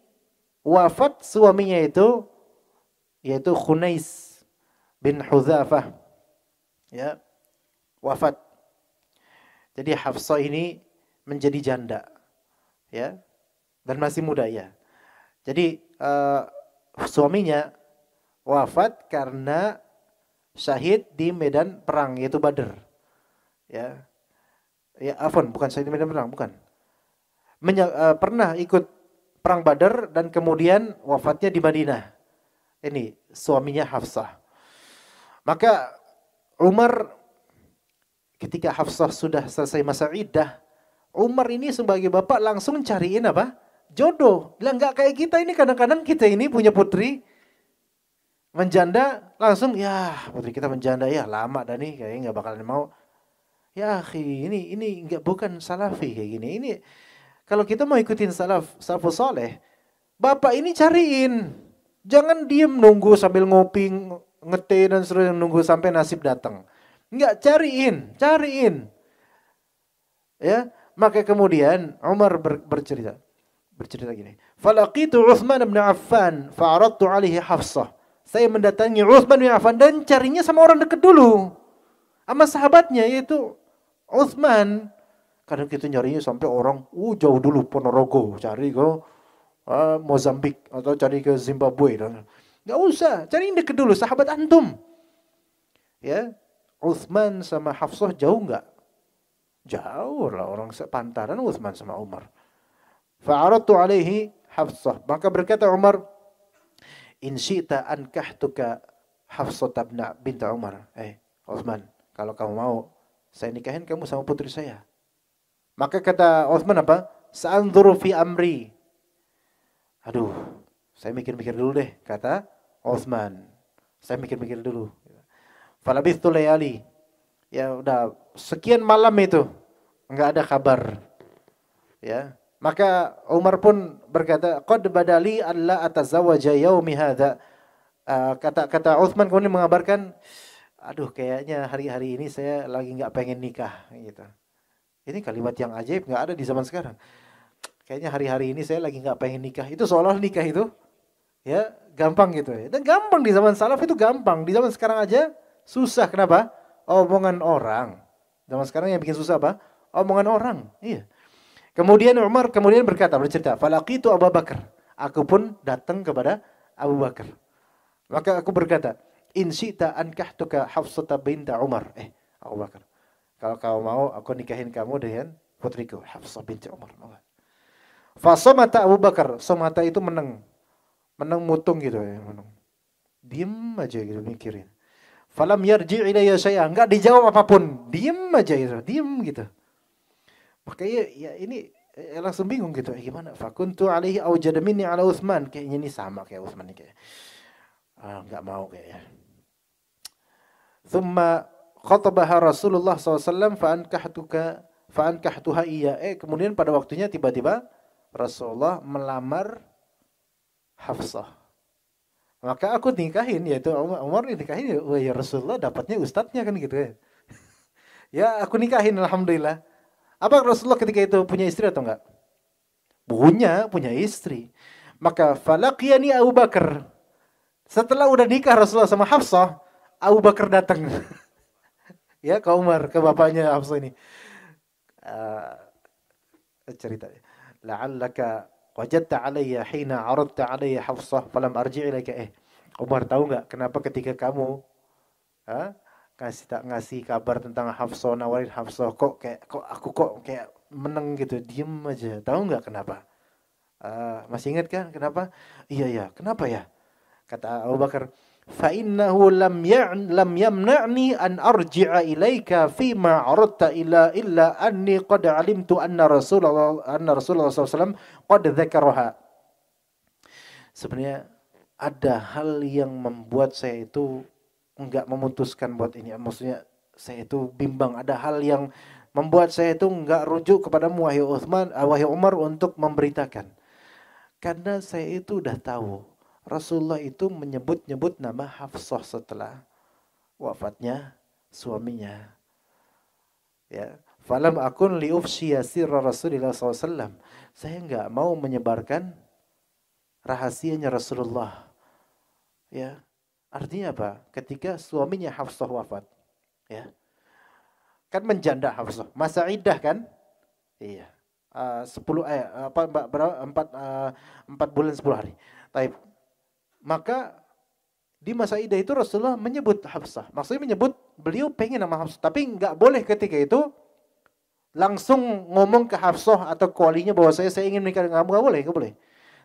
wafat suaminya itu yaitu Khunais bin Hudzafah. Ya. Wafat. Jadi Hafsah ini menjadi janda. Ya. Dan masih muda ya. Jadi suaminya wafat karena syahid di medan perang yaitu Badr. Ya. Ya, afwan, bukan syahid di medan perang, bukan. Pernah ikut perang Badar dan kemudian wafatnya di Madinah. Ini suaminya Hafsah. Maka Umar ketika Hafsah sudah selesai masa iddah, Umar ini sebagai bapak langsung cariin apa? Jodoh. Lah enggak kayak kita ini, kadang-kadang kita ini punya putri menjanda langsung ya putri kita menjanda ya lama dah nih kayaknya enggak bakalan mau. Ya akhi, ini enggak bukan salafi kayak gini. Ini kalau kita mau ikutin salafus saleh, bapak ini cariin. Jangan diem nunggu sambil ngopi, ngeteh dan seterusnya nunggu sampai nasib datang. Enggak, cariin. Ya, maka kemudian Umar bercerita gini. Falaqitu Utsman bin Affan fa'aradtu alaihi Hafsah. Saya mendatangi Utsman bin Affan dan carinya sama orang dekat dulu. Sama sahabatnya yaitu Utsman. Kadang kita nyarinya sampai orang jauh dulu Ponorogo, cari ke Mozambik atau cari ke Zimbabwe. Enggak usah, cari yang dekat dulu, sahabat antum. Ya, Utsman sama Hafsah jauh enggak? Jauh lah, orang sepantaran Utsman sama Umar. Fa'aradtu alaihi Hafsah. Maka berkata Umar, in syi'ta ankahtuka Hafsah binta Umar. Utsman, kalau kamu mau, saya nikahin kamu sama putri saya. Maka kata Utsman apa? Sa'anzuru fi amri. Aduh, saya mikir-mikir dulu deh, kata Utsman. Saya mikir-mikir dulu. Falabithtu layali. Ya udah, sekian malam itu enggak ada kabar. Ya. Maka Umar pun berkata, qad badali alla atazawwaja yaumi hadza. Kata Utsman kemudian mengabarkan, aduh kayaknya hari-hari ini saya lagi enggak pengen nikah gitu. Ini kalimat yang ajaib, nggak ada di zaman sekarang. Kayaknya hari-hari ini saya lagi nggak pengen nikah. Itu seolah nikah itu, ya gampang gitu. Dan gampang di zaman salaf itu gampang. Di zaman sekarang aja susah. Kenapa? Omongan orang. Zaman sekarang yang bikin susah apa? Omongan orang. Iya. Kemudian Umar bercerita, falaqitu Abu Bakar. Aku pun datang kepada Abu Bakar. Maka aku berkata, in syi'ta ankahtuka Hafsata binta Umar. Abu Bakar, kalau kau mau, aku nikahin kamu dengan putriku, Hafsah binti Umar. Fasomata Abu Bakar. Somata itu menang mutung gitu ya. Menang. Diem aja gitu mikirin. Falam yarji ilayya syai'an. Enggak dijawab apapun. Diem aja gitu. Diem gitu. Makanya ya ini langsung bingung gitu. Gimana? Fakuntu alaihi aujada minni ala Utsman. Kayaknya ini sama kayak Utsman nih kayak. Enggak mau kayaknya. Thumma khatabaha Rasulullah SAW fa'ankahtuha iya. Kemudian pada waktunya tiba-tiba Rasulullah melamar Hafsah. Maka aku nikahin, yaitu Umar nikahin. Wah ya Rasulullah dapatnya ustadznya kan gitu ya. Ya aku nikahin alhamdulillah. Apa Rasulullah ketika itu punya istri atau enggak? Punya istri. Maka falaqiyani Abu Bakar. Setelah udah nikah Rasulullah sama Hafsah, Abu Bakar datang. Ya ke Umar, ke bapaknya Hafsah ini. Cerita. La'allaka wajadta alayya hina aradta alayya Hafsah falam arji' ilaika. Umar tahu enggak kenapa ketika kamu ngasih kabar tentang Hafsah, nawarin Hafsah kok aku kayak meneng gitu, diem aja. Tahu enggak kenapa? Masih ingat kan kenapa? Iya, kenapa ya? Kata Abu Bakar, fa innahu lam yamna'ni an arji'a ilaika fima aradta illa anni qad alimtu anna Rasulullah SAW qad dzakaraha. Sebenarnya ada hal yang membuat saya itu enggak memutuskan buat ini. Maksudnya saya itu bimbang. Ada hal yang membuat saya itu enggak rujuk kepadamu wahai Umar untuk memberitakan. Karena saya itu udah tahu Rasulullah itu menyebut-nyebut nama Hafsah setelah wafatnya suaminya. Ya, falam akun liufshiya sirra Rasulullah SAW. Saya enggak mau menyebarkan rahasianya Rasulullah. Ya, artinya apa? Ketika suaminya Hafsah wafat, ya, kan menjanda Hafsah, masa iddah kan? Iya. 4 bulan 10 hari. Taib. Maka di masa iddah itu Rasulullah menyebut Hafsah. Maksudnya menyebut beliau pengen nama Hafsah. Tapi nggak boleh ketika itu langsung ngomong ke Hafsah atau ke walinya bahwa saya ingin menikah dengan kamu. Nggak boleh.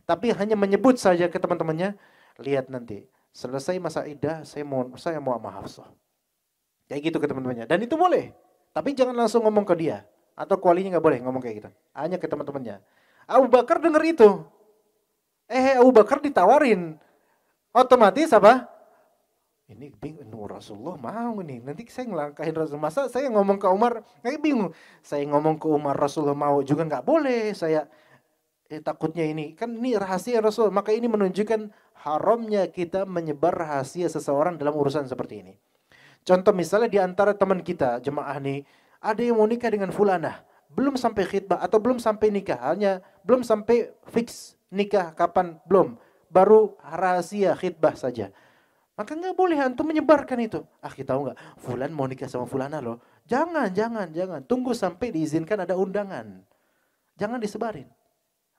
Tapi hanya menyebut saja ke teman-temannya. Lihat nanti, selesai masa iddah, saya mau sama Hafsah. Kayak gitu ke teman-temannya. Dan itu boleh. Tapi jangan langsung ngomong ke dia. Atau ke walinya nggak boleh ngomong kayak gitu. Hanya ke teman-temannya. Abu Bakar dengar itu. Abu Bakar ditawarin. Otomatis apa? Ini bingung, Rasulullah mau nih. Nanti saya ngelangkahin Rasulullah. Masa saya ngomong ke Umar, kayak bingung. Saya ngomong ke Umar Rasulullah mau juga nggak boleh. Saya takutnya ini. Kan ini rahasia Rasul. Maka ini menunjukkan haramnya kita menyebar rahasia seseorang dalam urusan seperti ini. Contoh misalnya di antara teman kita, jemaah nih, ada yang mau nikah dengan fulanah. Belum sampai khitbah atau belum sampai nikah. Hanya belum sampai fix nikah kapan, belum. Baru rahasia khitbah saja. Maka nggak boleh antum menyebarkan itu. Kita tahu nggak? Fulan mau nikah sama fulana loh. Jangan. Tunggu sampai diizinkan ada undangan. Jangan disebarin.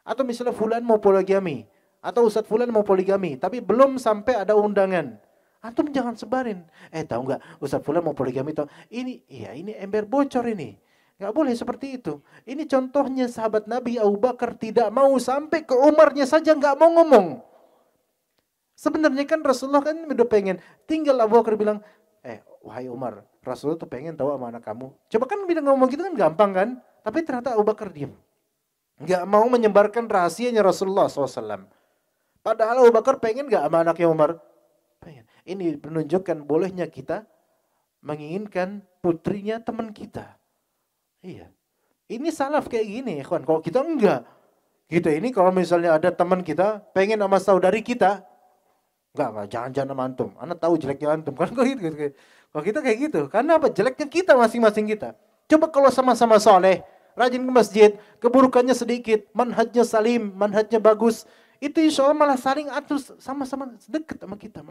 Atau misalnya fulan mau poligami. Atau Ustadz fulan mau poligami. Tapi belum sampai ada undangan. Antum jangan sebarin. Tahu nggak? Ustadz fulan mau poligami. Ini ember bocor ini. Nggak boleh seperti itu. Ini contohnya sahabat Nabi Abu Bakar tidak mau sampai ke Umarnya saja nggak mau ngomong. Sebenarnya kan Rasulullah kan udah pengen. Tinggal Abu Bakar bilang, wahai Umar, Rasulullah tuh pengen tahu sama anak kamu. Coba kan bilang ngomong gitu kan gampang kan? Tapi ternyata Abu Bakar diam. Nggak mau menyebarkan rahasianya Rasulullah SAW. Padahal Abu Bakar pengen nggak sama anaknya Umar? Pengen. Ini menunjukkan bolehnya kita menginginkan putrinya teman kita. Iya. Ini salaf kayak gini, ikhwan. Kalau kita enggak. Kita ini kalau misalnya ada teman kita pengen sama saudari kita, enggak, jangan sama antum. Anda tahu jeleknya antum. Kan kok gitu. Kalau kita kayak gitu, karena apa? Jeleknya kita masing-masing kita. Coba kalau sama-sama soleh, rajin ke masjid, keburukannya sedikit, manhajnya salim, manhajnya bagus, itu insya Allah malah saling atur sama-sama dekat sama kita.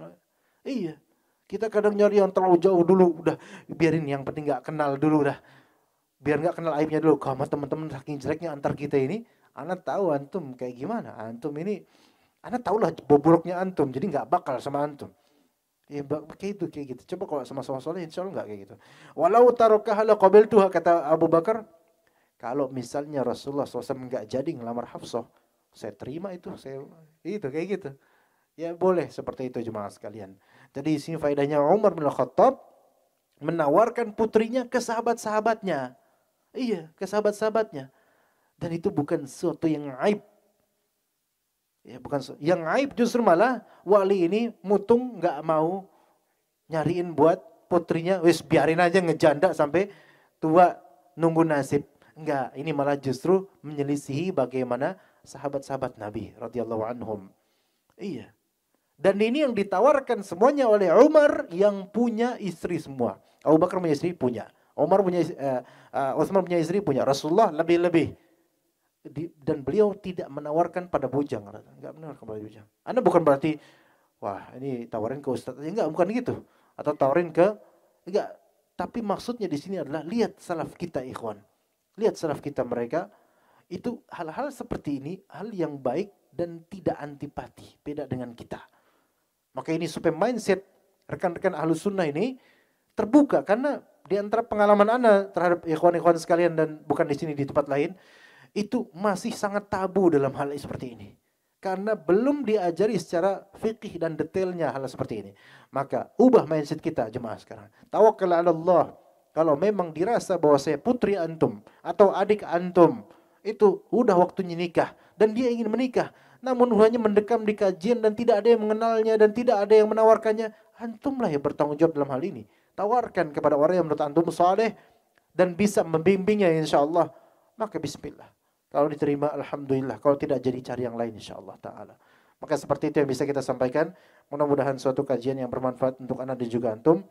Iya. Kita kadang nyari yang terlalu jauh dulu, udah biarin yang penting enggak kenal dulu dah. Biar enggak kenal aibnya dulu. Kalau teman-teman saking jeleknya antar kita ini, Anda tahu antum kayak gimana? Antum ini Anda tahulah bobroknya antum, jadi nggak bakal sama antum. Ya kayak gitu. Coba kalau sama-sama soleh, insya Allah nggak kayak gitu. Walau tarokaha laqabiltuha, kata Abu Bakar, kalau misalnya Rasulullah SAW nggak jadi ngelamar Hafsah, saya terima itu, kayak gitu. Ya boleh seperti itu jemaah sekalian. Jadi di sini faedahnya Umar bin Khattab menawarkan putrinya ke sahabat-sahabatnya. Iya, ke sahabat-sahabatnya. Dan itu bukan sesuatu yang aib. Ya, bukan yang aib, justru malah wali ini mutung nggak mau nyariin buat putrinya, wis biarin aja ngejanda sampai tua nunggu nasib. Enggak, ini malah justru menyelisihi bagaimana sahabat-sahabat Nabi radhiyallahu anhum. Iya. Dan ini yang ditawarkan semuanya oleh Umar yang punya istri semua. Abu Bakar punya istri, punya. Umar punya Utsman punya istri, punya. Rasulullah lebih-lebih. Dan beliau tidak menawarkan pada bujang. Enggak menawarkan pada bujang. Anda bukan berarti, wah ini tawarin ke ustaz. Enggak, bukan gitu. Atau tawarin ke, enggak. Tapi maksudnya di sini adalah lihat salaf kita ikhwan. Lihat salaf kita mereka. Itu hal-hal seperti ini, hal yang baik dan tidak antipati. Beda dengan kita. Maka ini supaya mindset rekan-rekan Ahlus Sunnah ini terbuka. Karena di antara pengalaman Anda terhadap ikhwan-ikhwan sekalian dan bukan di sini, di tempat lain. Itu masih sangat tabu dalam hal seperti ini. Karena belum diajari secara fikih dan detailnya hal seperti ini. Maka ubah mindset kita jemaah sekarang. Tawakkal 'ala Allah. Kalau memang dirasa bahwa saya putri antum atau adik antum itu udah waktunya nikah dan dia ingin menikah, namun hanya mendekam di kajian dan tidak ada yang mengenalnya dan tidak ada yang menawarkannya, antumlah yang bertanggung jawab dalam hal ini. Tawarkan kepada orang yang menurut antum saleh dan bisa membimbingnya insyaallah, maka bismillah. Kalau diterima alhamdulillah, kalau tidak jadi cari yang lain insyaallah taala. Maka seperti itu yang bisa kita sampaikan. Mudah-mudahan suatu kajian yang bermanfaat untuk anda dan juga antum.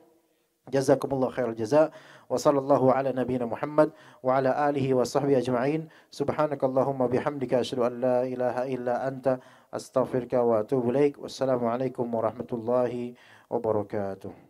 Jazakumullah khairal jaza wa sallallahu ala nabiyyina Muhammad wa ala alihi wa sahbihi ajma'in. Subhanakallahumma bihamdika asyhadu an la ilaha illa anta astaghfiruka wa atubu ilaik. Wassalamualaikum warahmatullahi wabarakatuh.